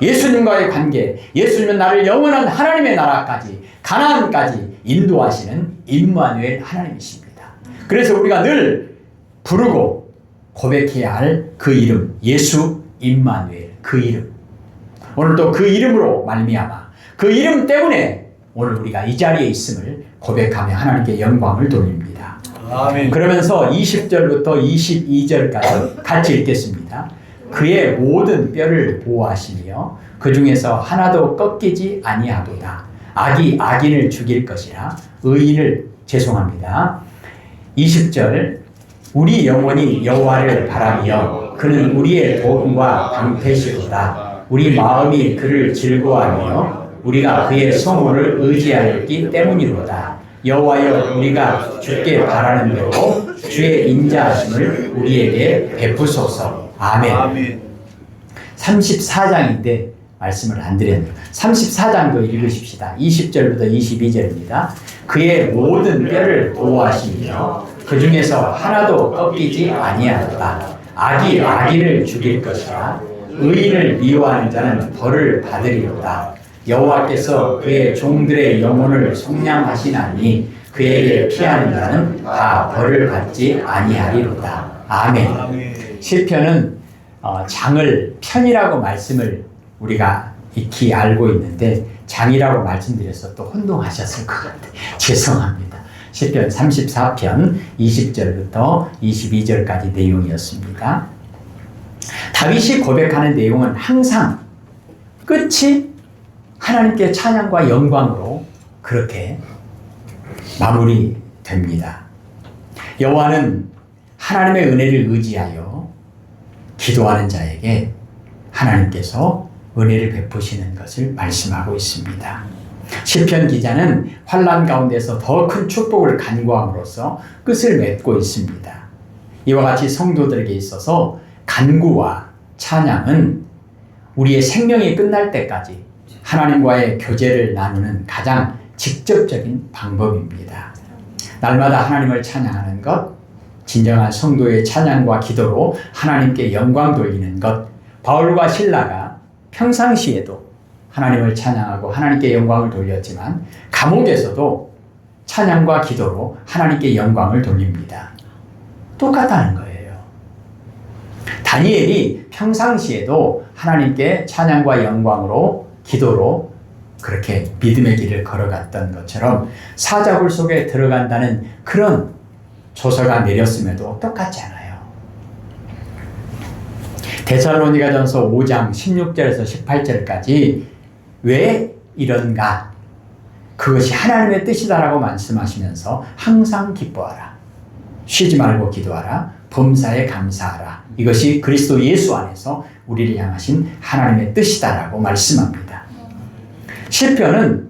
예수님과의 관계, 예수님은 나를 영원한 하나님의 나라까지, 가나안까지 인도하시는 임마누엘 하나님이십니다. 그래서 우리가 늘 부르고 고백해야 할 그 이름, 예수 임마누엘 그 이름. 오늘도 그 이름으로 말미암아 그 이름 때문에 오늘 우리가 이 자리에 있음을 고백하며 하나님께 영광을 돌립니다. 아멘. 그러면서 20절부터 22절까지 같이 읽겠습니다. 그의 모든 뼈를 보호하시며 그 중에서 하나도 꺾이지 아니하도다. 악이 악인을 죽일 것이라. 의인을 죄송합니다. 20절 우리 영혼이 여호와를 바라며 그는 우리의 도움과 방패시로다. 우리 마음이 그를 즐거워하며 우리가 그의 성호를 의지하였기 때문이로다. 여호와여 우리가 주께 바라는 대로 주의 인자하심을 우리에게 베푸소서. 아멘. 34장인데 말씀을 안 드렸네요. 34장도 읽으십시다. 20절부터 22절입니다. 그의 모든 뼈를 보호하시며 그 중에서 하나도 꺾이지 아니하도다. 악이 악인을 죽일 것이라. 의인을 미워하는 자는 벌을 받으리로다. 여호와께서 그의 종들의 영혼을 속량하시나니 그에게 피하는 자는 다 벌을 받지 아니하리로다. 아멘. 시편은 장을 편이라고 말씀을 우리가 익히 알고 있는데 장이라고 말씀드려서 또 혼동하셨을 것 같아요. 죄송합니다. 시편 34편 20절부터 22절까지 내용이었습니다. 다윗이 고백하는 내용은 항상 끝이 하나님께 찬양과 영광으로 그렇게 마무리됩니다. 여호와는 하나님의 은혜를 의지하여 기도하는 자에게 하나님께서 은혜를 베푸시는 것을 말씀하고 있습니다. 시편 기자는 환난 가운데서 더 큰 축복을 간구함으로써 끝을 맺고 있습니다. 이와 같이 성도들에게 있어서 간구와 찬양은 우리의 생명이 끝날 때까지 하나님과의 교제를 나누는 가장 직접적인 방법입니다. 날마다 하나님을 찬양하는 것, 진정한 성도의 찬양과 기도로 하나님께 영광 돌리는 것, 바울과 실라가 평상시에도 하나님을 찬양하고 하나님께 영광을 돌렸지만 감옥에서도 찬양과 기도로 하나님께 영광을 돌립니다. 똑같다는 거예요. 다니엘이 평상시에도 하나님께 찬양과 영광으로 기도로 그렇게 믿음의 길을 걸어갔던 것처럼 사자굴 속에 들어간다는 그런 조서가 내렸음에도 똑같잖아요. 데살로니가전서 5장 16절에서 18절까지 왜 이런가? 그것이 하나님의 뜻이다라고 말씀하시면서 항상 기뻐하라. 쉬지 말고 기도하라. 범사에 감사하라. 이것이 그리스도 예수 안에서 우리를 향하신 하나님의 뜻이다라고 말씀합니다. 시편은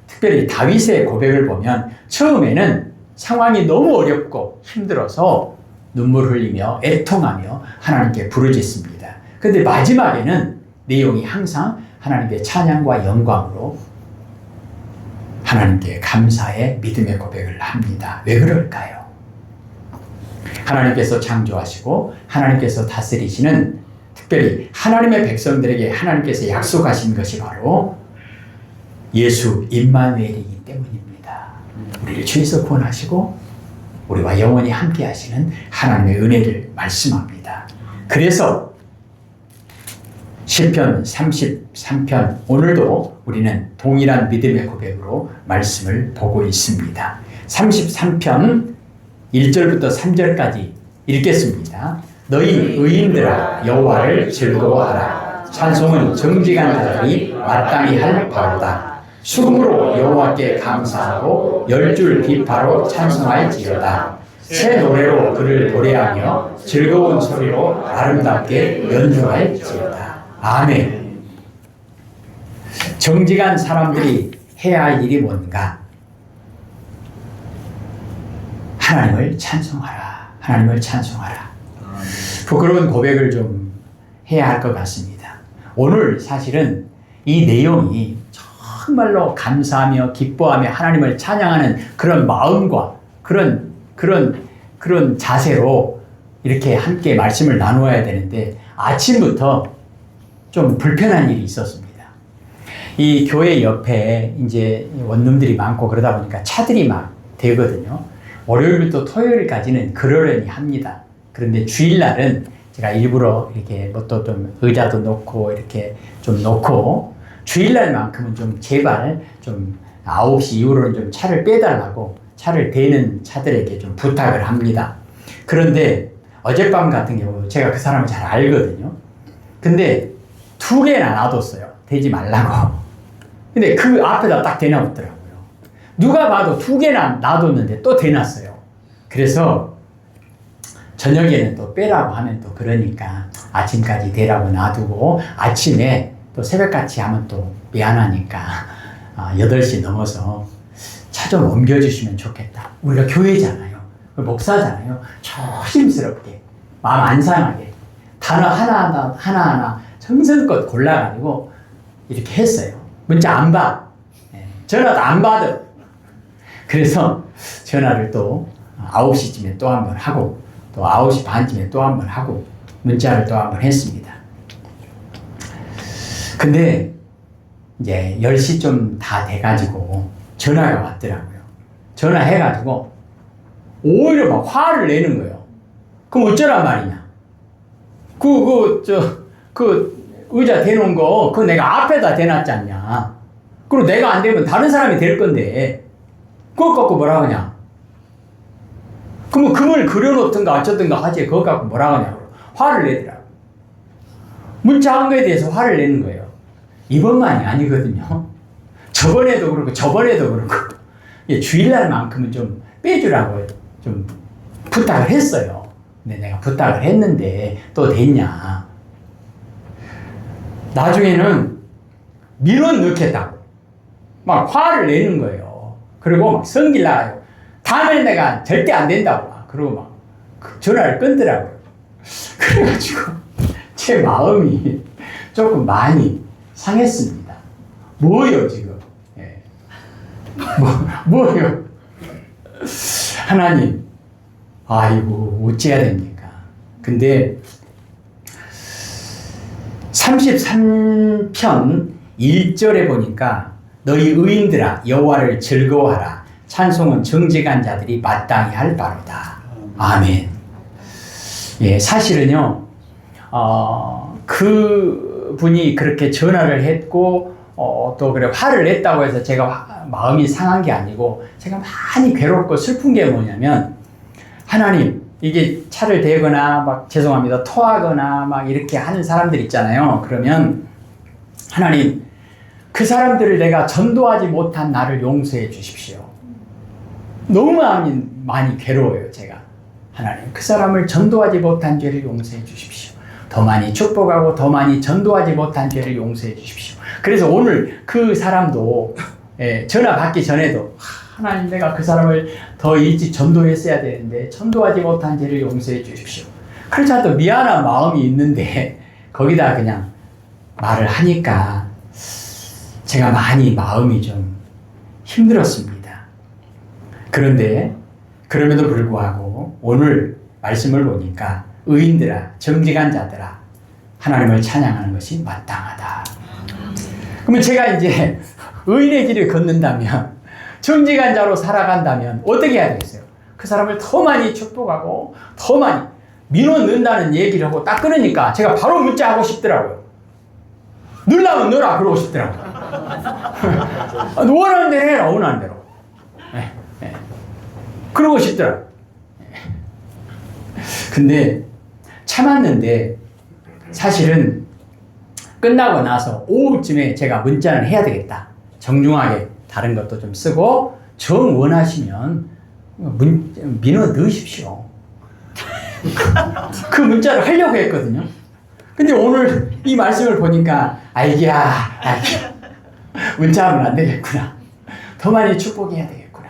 특별히 다윗의 고백을 보면 처음에는 상황이 너무 어렵고 힘들어서 눈물 흘리며 애통하며 하나님께 부르짖습니다. 그런데 마지막에는 내용이 항상 하나님께 찬양과 영광으로 하나님께 감사의 믿음의 고백을 합니다. 왜 그럴까요? 하나님께서 창조하시고 하나님께서 다스리시는 특별히 하나님의 백성들에게 하나님께서 약속하신 것이 바로 예수 임마누엘이기 때문입니다. 우리를 죄에서 구원하시고 우리와 영원히 함께 하시는 하나님의 은혜를 말씀합니다. 그래서 시편 33편 오늘도 우리는 동일한 믿음의 고백으로 말씀을 보고 있습니다. 33편 1절부터 3절까지 읽겠습니다. 너희 의인들아 여호와를 즐거워하라. 찬송은 정직한 자들이 마땅히 할 바로다. 수금으로 여호와께 감사하고 10줄 비파로 찬송할지어다. 새 노래로 그를 노래하며 즐거운 소리로 아름답게 연주할지어다. 아멘. 정직한 사람들이 해야 할 일이 뭔가? 하나님을 찬송하라. 하나님을 찬송하라. 부끄러운 고백을 좀 해야 할 것 같습니다. 오늘 사실은 이 내용이 정말로 감사하며 기뻐하며 하나님을 찬양하는 그런 마음과 그런 자세로 이렇게 함께 말씀을 나누어야 되는데 아침부터 좀 불편한 일이 있었습니다. 이 교회 옆에 이제 원룸들이 많고 그러다 보니까 차들이 막 되거든요. 월요일부터 토요일까지는 그러려니 합니다. 그런데 주일날은 제가 일부러 이렇게 뭐 또 좀 의자도 놓고 이렇게 좀 놓고 주일날만큼은 좀 제발 좀 9시 이후로는 좀 차를 빼달라고 차를 대는 차들에게 좀 부탁을 합니다. 그런데 어젯밤 같은 경우 제가 그 사람을 잘 알거든요. 근데 2개나 놔뒀어요. 대지 말라고. 근데 그 앞에다 딱 대놔뒀더라고요. 누가 봐도 2개나 놔뒀는데 또 대놨어요. 그래서 저녁에는 또 빼라고 하면 또 그러니까 아침까지 대라고 놔두고 아침에 또 새벽같이 하면 또 미안하니까 8시 넘어서 차 좀 옮겨주시면 좋겠다. 우리가 교회잖아요. 목사잖아요. 조심스럽게 마음 안 상하게 단어 하나하나 정성껏 골라가지고 이렇게 했어요. 문자 안 받. 전화도 안 받아. 그래서 전화를 또 9시쯤에 또 한 번 하고 또 9시 반쯤에 또 한 번 하고 문자를 또 한 번 했습니다. 근데 이제 10시 좀 다 돼가지고 전화가 왔더라고요. 전화해가지고 오히려 막 화를 내는 거예요. 그럼 어쩌란 말이냐? 그 의자 대놓은 거 그거 내가 앞에다 대놨지 않냐? 그리고 내가 안 되면 다른 사람이 될 건데 그거 갖고 뭐라 하냐? 그러면 금을 그려놓든가 어쩌든가 하지 그거 갖고 뭐라 하냐고 화를 내더라고. 문자한 거에 대해서 화를 내는 거예요. 이번만이 아니거든요. 저번에도 그렇고 주일날만큼은 좀 빼주라고 좀 부탁을 했어요. 근데 내가 부탁을 했는데 또 됐냐? 나중에는 민원 넣겠다고 막 화를 내는 거예요. 그리고 막 성질 나요. 다음에 내가 절대 안 된다고 막 그러고 막 전화를 끊더라고요. 그래가지고 제 마음이 조금 많이 상했습니다. 뭐요 지금? 예. 뭐요? 하나님, 아이고 어찌해야 됩니까? 근데 33편 1절에 보니까 너희 의인들아 여호와를 즐거워하라 찬송은 정직한 자들이 마땅히 할 바로다. 아멘. 예, 사실은요, 그 분이 그렇게 전화를 했고, 또 그래 화를 냈다고 해서 제가 마음이 상한 게 아니고, 제가 많이 괴롭고 슬픈 게 뭐냐면, 하나님, 이게 차를 대거나, 막 죄송합니다, 토하거나, 막 이렇게 하는 사람들 있잖아요. 그러면, 하나님, 그 사람들을 내가 전도하지 못한 나를 용서해 주십시오. 너무 많이 괴로워요, 제가. 하나님, 그 사람을 전도하지 못한 죄를 용서해 주십시오. 더 많이 축복하고 더 많이 전도하지 못한 죄를 용서해 주십시오. 그래서 오늘 그 사람도 전화 받기 전에도 하나님, 내가 그 사람을 더 일찍 전도했어야 되는데 전도하지 못한 죄를 용서해 주십시오. 그래서 또 미안한 마음이 있는데 거기다 그냥 말을 하니까 제가 많이 마음이 좀 힘들었습니다. 그런데 그럼에도 불구하고 오늘 말씀을 보니까 의인들아, 정직한 자들아, 하나님을 찬양하는 것이 마땅하다. 그러면 제가 이제 의인의 길을 걷는다면, 정직한 자로 살아간다면 어떻게 해야 되겠어요? 그 사람을 더 많이 축복하고 더 많이 민원 넣는다는 얘기를 하고 딱 끊으니까 제가 바로 문자하고 싶더라고요. 넣으려면 넣어라 그러고 싶더라고요. 원하는 대로 해라, 원하는 대로. 그러고 싶더라고요. 근데 참았는데 사실은 끝나고 나서 오후쯤에 제가 문자를 해야 되겠다. 정중하게 다른 것도 좀 쓰고 정 원하시면 민원 넣으십시오. 그 문자를 하려고 했거든요. 근데 오늘 이 말씀을 보니까 알기야 문자하면 안 되겠구나. 더 많이 축복해야 되겠구나.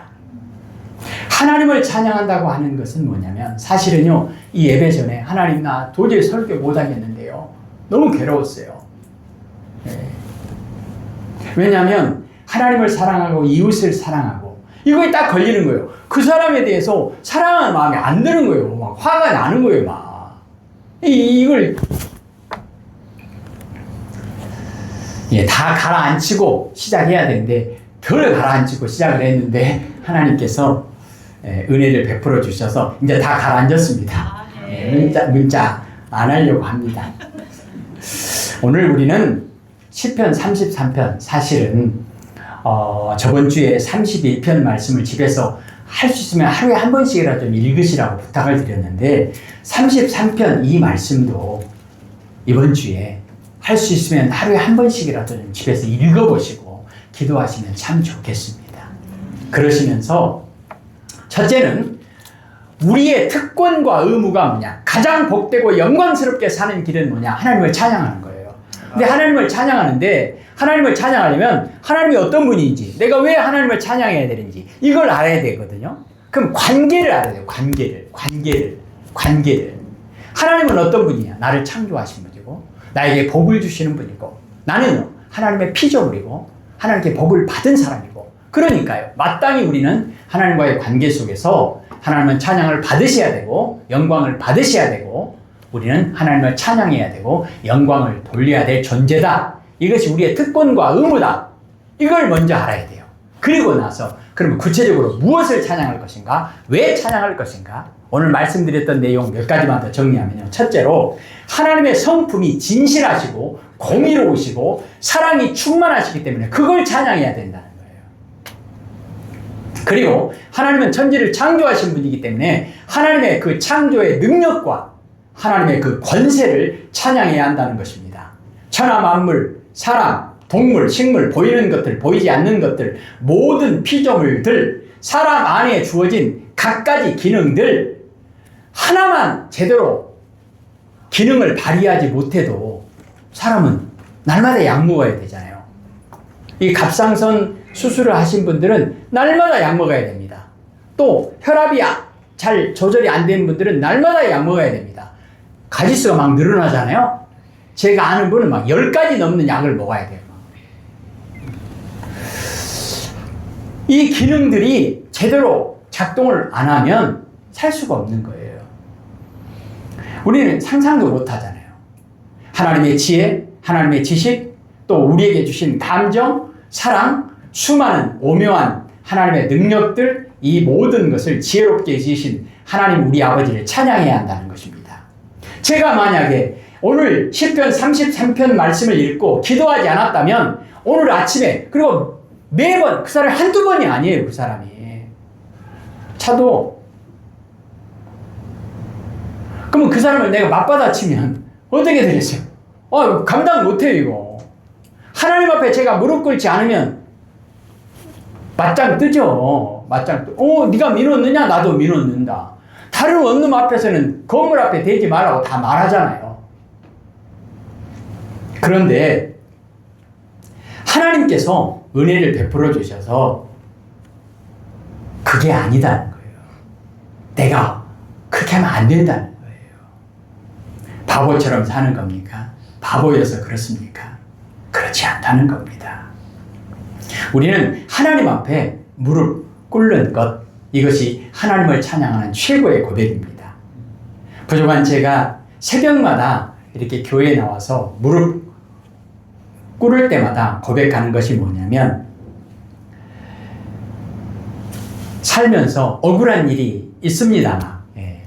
하나님을 찬양한다고 하는 것은 뭐냐면 사실은요, 이 예배 전에 하나님, 나 도저히 설교 못 하겠는데요. 너무 괴로웠어요. 왜냐하면 하나님을 사랑하고 이웃을 사랑하고 이거에 딱 걸리는 거예요. 그 사람에 대해서 사랑하는 마음이 안 드는 거예요. 막 화가 나는 거예요. 막 이걸 다 가라앉히고 시작해야 되는데 덜 가라앉히고 시작을 했는데 하나님께서 은혜를 베풀어 주셔서 이제 다 가라앉았습니다. 문자 안 하려고 합니다. 오늘 우리는 시편 33편 사실은 저번 주에 31편 말씀을 집에서 할 수 있으면 하루에 한 번씩이라도 좀 읽으시라고 부탁을 드렸는데 33편 이 말씀도 이번 주에 할 수 있으면 하루에 한 번씩이라도 좀 집에서 읽어보시고 기도하시면 참 좋겠습니다. 그러시면서 첫째는 우리의 특권과 의무가 뭐냐? 가장 복되고 영광스럽게 사는 길은 뭐냐? 하나님을 찬양하는 거예요. 근데 하나님을 찬양하는데 하나님을 찬양하려면 하나님이 어떤 분인지, 내가 왜 하나님을 찬양해야 되는지 이걸 알아야 되거든요. 그럼 관계를 알아야 돼요. 관계를. 하나님은 어떤 분이냐? 나를 창조하신 분이고 나에게 복을 주시는 분이고 나는 하나님의 피조물이고 하나님께 복을 받은 사람이고 그러니까요. 마땅히 우리는 하나님과의 관계 속에서 하나님은 찬양을 받으셔야 되고 영광을 받으셔야 되고 우리는 하나님을 찬양해야 되고 영광을 돌려야 될 존재다. 이것이 우리의 특권과 의무다. 이걸 먼저 알아야 돼요. 그리고 나서 그러면 구체적으로 무엇을 찬양할 것인가? 왜 찬양할 것인가? 오늘 말씀드렸던 내용 몇 가지만 더 정리하면요. 첫째로 하나님의 성품이 진실하시고 공의로우시고 사랑이 충만하시기 때문에 그걸 찬양해야 된다는 거예요. 그리고 하나님은 천지를 창조하신 분이기 때문에 하나님의 그 창조의 능력과 하나님의 그 권세를 찬양해야 한다는 것입니다. 천하 만물, 사람, 동물, 식물, 보이는 것들, 보이지 않는 것들, 모든 피조물들, 사람 안에 주어진 갖가지 기능들 하나만 제대로 기능을 발휘하지 못해도 사람은 날마다 약 먹어야 되잖아요. 이 갑상선 수술을 하신 분들은 날마다 약 먹어야 됩니다. 또 혈압이 잘 조절이 안 되는 분들은 날마다 약 먹어야 됩니다. 가지수가 막 늘어나잖아요. 제가 아는 분은 막 10가지 넘는 약을 먹어야 돼요. 이 기능들이 제대로 작동을 안 하면 살 수가 없는 거예요. 우리는 상상도 못 하잖아요. 하나님의 지혜, 하나님의 지식, 또 우리에게 주신 감정, 사랑, 수많은 오묘한 하나님의 능력들, 이 모든 것을 지혜롭게 지으신 하나님 우리 아버지를 찬양해야 한다는 것입니다. 제가 만약에 오늘 시편 33편 말씀을 읽고 기도하지 않았다면 오늘 아침에 그리고 매번 그 사람이 한두 번이 아니에요. 그 사람이 차도 그러면 그 사람을 내가 맞받아치면 어떻게 되겠어요? 감당 못해요. 이거 하나님 앞에 제가 무릎 꿇지 않으면 맞짱 뜨죠. 네가 민원느냐? 나도 민원는다. 다른 원룸 앞에서는 건물 앞에 대지 말라고 다 말하잖아요. 그런데 하나님께서 은혜를 베풀어 주셔서 그게 아니다는 거예요. 내가 그렇게 하면 안 된다는 거예요. 바보처럼 사는 겁니까? 바보여서 그렇습니까? 그렇지 않다는 겁니다. 우리는 하나님 앞에 무릎 꿇는 것, 이것이 하나님을 찬양하는 최고의 고백입니다. 부족한 제가 새벽마다 이렇게 교회에 나와서 무릎 꿇을 때마다 고백하는 것이 뭐냐면 살면서 억울한 일이 있습니다.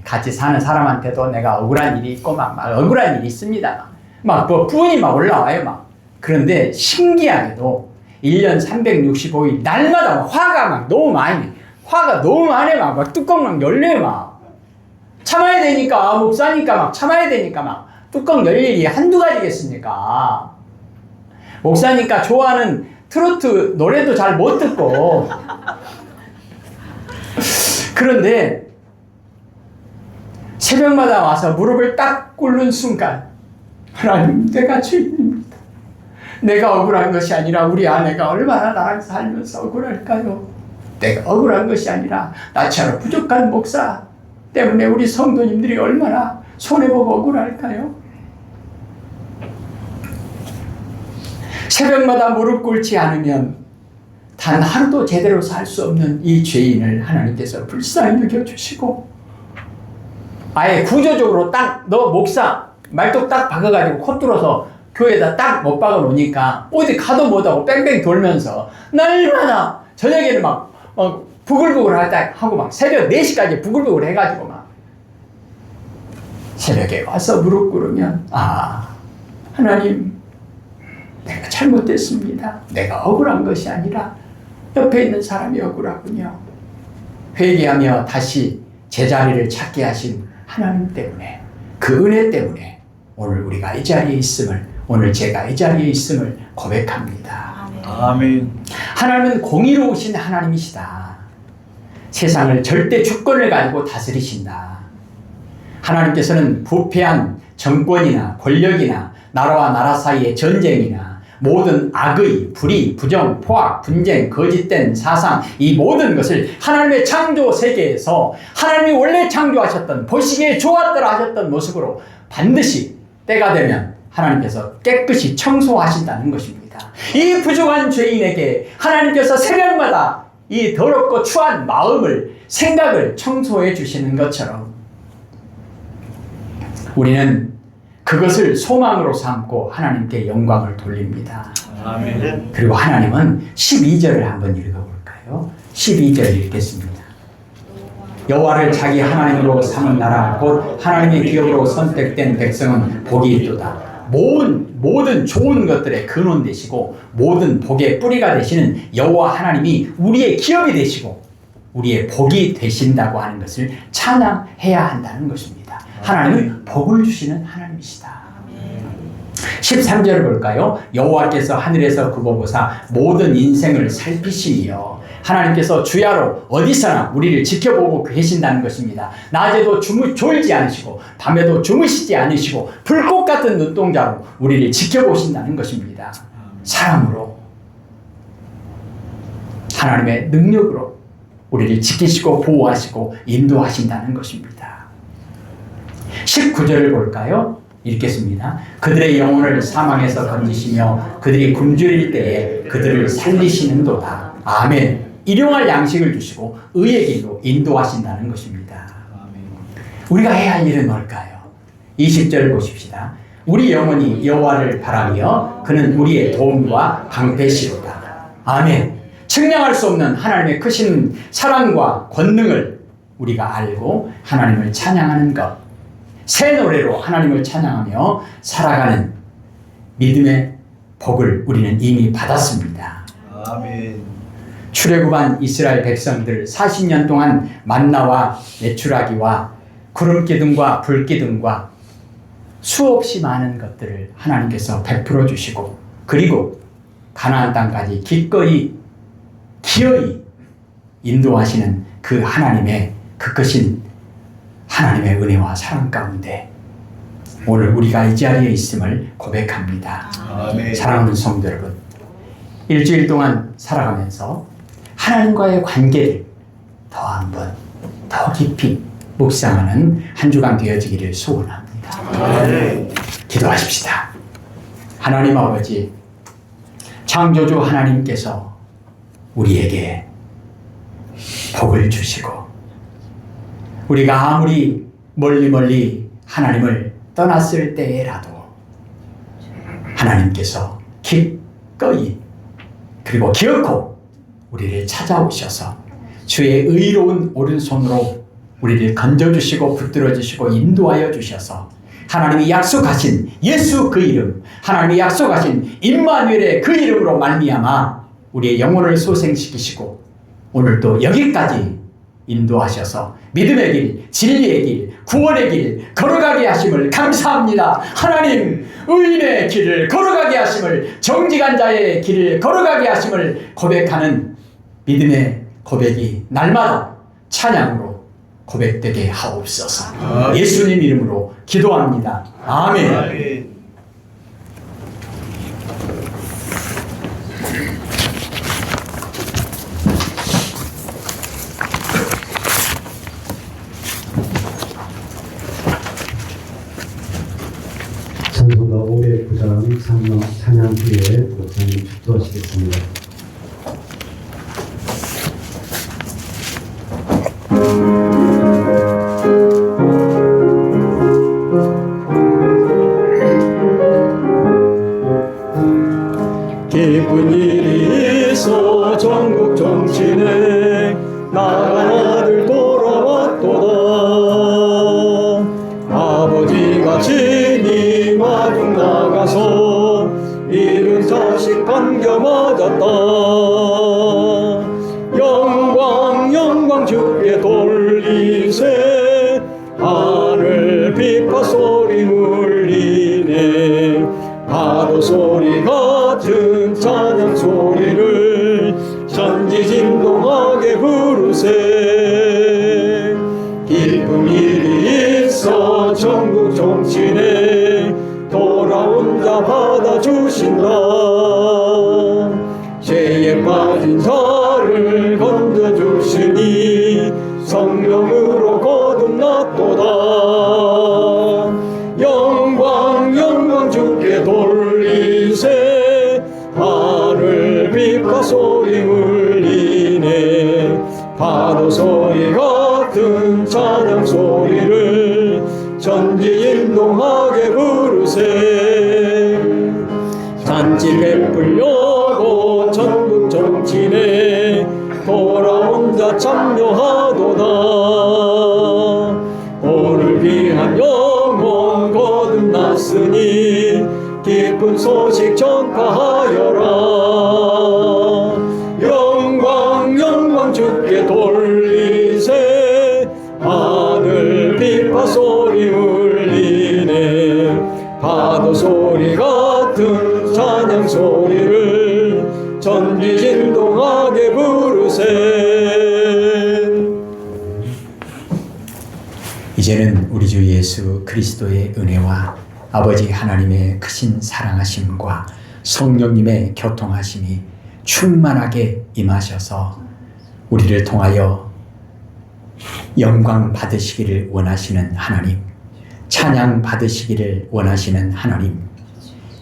같이 사는 사람한테도 내가 억울한 일이 있고 막 억울한 일이 있습니다. 막 부은이 막 올라와요. 그런데 신기하게도 1년 365일 날마다 화가 너무 많이 막 뚜껑 막 열려요. 참아야 되니까 목사니까 참아야 되니까 뚜껑 열릴 일이 한두 가지겠습니까? 목사니까 좋아하는 트로트 노래도 잘 못 듣고 그런데 새벽마다 와서 무릎을 딱 꿇는 순간 하나님, 내가 죄인입니다. 내가 억울한 것이 아니라 우리 아내가 얼마나 나랑 살면서 억울할까요? 내가 억울한 것이 아니라 나처럼 부족한 목사 때문에 우리 성도님들이 얼마나 손해보고 억울할까요? 새벽마다 무릎 꿇지 않으면 단 하루도 제대로 살 수 없는 이 죄인을 하나님께서 불쌍히 여겨주시고 아예 구조적으로 딱 너 목사 말뚝 딱 박아가지고 코 뚫어서 교회에다 딱 못 박아 놓으니까 어디 가도 못하고 뺑뺑 돌면서 날마다 저녁에는 막 부글부글 하고 막 새벽 4시까지 부글부글 해가지고 막 새벽에 와서 무릎 꿇으면 하나님 내가 잘못됐습니다. 내가 억울한 것이 아니라 옆에 있는 사람이 억울하군요. 회개하며 다시 제자리를 찾게 하신 하나님 때문에 그 은혜 때문에 오늘 우리가 이 자리에 있음을 오늘 제가 이 자리에 있음을 고백합니다. 아멘. 하나님은 공의로우신 하나님이시다. 세상을 절대 주권을 가지고 다스리신다. 하나님께서는 부패한 정권이나 권력이나 나라와 나라 사이의 전쟁이나 모든 악의, 불의, 부정, 포악, 분쟁, 거짓된 사상 이 모든 것을 하나님의 창조 세계에서 하나님이 원래 창조하셨던 보시기에 좋았더라 하셨던 모습으로 반드시 때가 되면 하나님께서 깨끗이 청소하신다는 것입니다. 이 부족한 죄인에게 하나님께서 새벽마다 이 더럽고 추한 마음을 생각을 청소해 주시는 것처럼 우리는 그것을 소망으로 삼고 하나님께 영광을 돌립니다. 아멘. 그리고 하나님은 12절을 한번 읽어볼까요? 12절 읽겠습니다. 여호와를 자기 하나님으로 삼은 나라 곧 하나님의 기업으로 선택된 백성은 복이 있도다. 모든 좋은 것들의 근원 되시고 모든 복의 뿌리가 되시는 여호와 하나님이 우리의 기업이 되시고 우리의 복이 되신다고 하는 것을 찬양해야 한다는 것입니다. 하나님은 복을 주시는 하나님이시다. 13절을 볼까요? 여호와께서 하늘에서 굽어 보사 모든 인생을 살피시며 하나님께서 주야로 어디서나 우리를 지켜보고 계신다는 것입니다. 낮에도 졸지 않으시고 밤에도 주무시지 않으시고 불꽃 같은 눈동자로 우리를 지켜보신다는 것입니다. 사랑으로 하나님의 능력으로 우리를 지키시고 보호하시고 인도하신다는 것입니다. 19절을 볼까요? 읽겠습니다. 그들의 영혼을 사망에서 건지시며 그들이 굶주릴 때에 그들을 살리시는도다. 아멘. 일용할 양식을 주시고 의의 길로 인도하신다는 것입니다. 우리가 해야 할 일은 뭘까요? 20절 보십시다. 우리 영혼이 여호와를 바라며 그는 우리의 도움과 방패시로다. 아멘. 측량할 수 없는 하나님의 크신 사랑과 권능을 우리가 알고 하나님을 찬양하는 것, 새 노래로 하나님을 찬양하며 살아가는 믿음의 복을 우리는 이미 받았습니다. 아멘. 출애굽한 이스라엘 백성들 40년 동안 만나와 메추라기와 구름기둥과 불기둥과 수없이 많은 것들을 하나님께서 베풀어 주시고 그리고 가나안 땅까지 기꺼이 인도하시는 그 하나님의 그 크신 하나님의 은혜와 사랑 가운데 오늘 우리가 이 자리에 있음을 고백합니다. 아멘. 사랑하는 성도 여러분, 일주일 동안 살아가면서 하나님과의 관계를 더 깊이 묵상하는 한 주간 되어지기를 소원합니다. 아멘. 기도하십시다. 하나님 아버지, 창조주 하나님께서 우리에게 복을 주시고 우리가 아무리 멀리 하나님을 떠났을 때라도 하나님께서 기꺼이 그리고 기어코 우리를 찾아오셔서 주의 의로운 오른손으로 우리를 건져주시고 붙들어주시고 인도하여 주셔서 하나님이 약속하신 예수 그 이름, 하나님이 약속하신 임마누엘의 그 이름으로 말미암아 우리의 영혼을 소생시키시고 오늘도 여기까지 인도하셔서 믿음의 길, 진리의 길, 구원의 길 걸어가게 하심을 감사합니다. 하나님, 의인의 길을 걸어가게 하심을, 정직한 자의 길을 걸어가게 하심을 고백하는 믿음의 고백이 날마다 찬양으로 고백되게 하옵소서. 예수님 이름으로 기도합니다. 아멘. 아멘. 찬송가 509장 찬양 후에 목사님 축도하시겠습니다. 기쁜 일이 있어 전국 정치네 나간 아들 돌아왔도다. 아버지가 친히 마중 나가서 잃은 자식 반겨 맞았다. 영광 영광 주께 돌리세 하늘 비파 소리 울리네. 파도 소리 같은 찬양 소리를 전지진동하게 부르세. 기쁜 일이 있어 전국 정치네 돌아온 자 받아주신다. 죄에 빠진 자를 건져주시니 성령으로 거듭났도다. 영광 영광 주께 돌리세 하늘 빛과 소리 울리네. 파도 소리 같은 찬양 소리를 전지인동하게 부르세. 잔치 베풀려고 전국 정치네 돌아온 자 참여하도다. 오늘 귀한 영혼 거듭났으니 기쁜 소식 전파하여라. 영광 영광 주께 돌리세 하늘 비파 소리 울리네. 파도 소리 같은 찬양 소리를 전지진동하게 부르세. 이제는 우리 주 예수 그리스도의 은혜와 아버지 하나님의 크신 사랑하심과 성령님의 교통하심이 충만하게 임하셔서 우리를 통하여 영광 받으시기를 원하시는 하나님, 찬양 받으시기를 원하시는 하나님,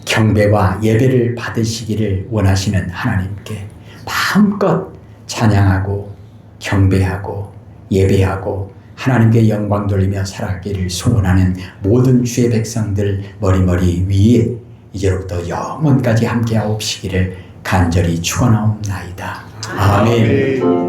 경배와 예배를 받으시기를 원하시는 하나님께 마음껏 찬양하고 경배하고 예배하고 하나님께 영광 돌리며 살아가기를 소원하는 모든 주의 백성들 머리머리 위에 이제로부터 영원까지 함께하옵시기를 간절히 축원하옵나이다. 아멘.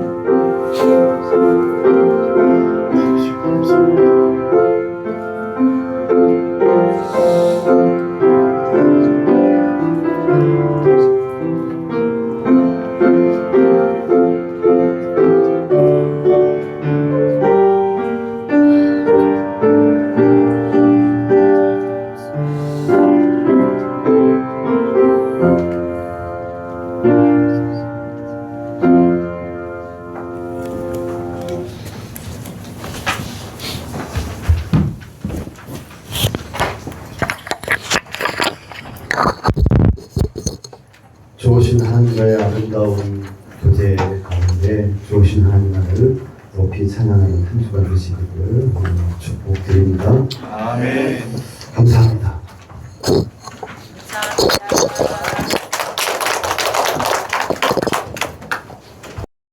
좋으신 하나님의 아름다운 교제 가운데 좋으신 하나님을 높이 찬양하는 한 주간 되시기를 축복드립니다. 아멘.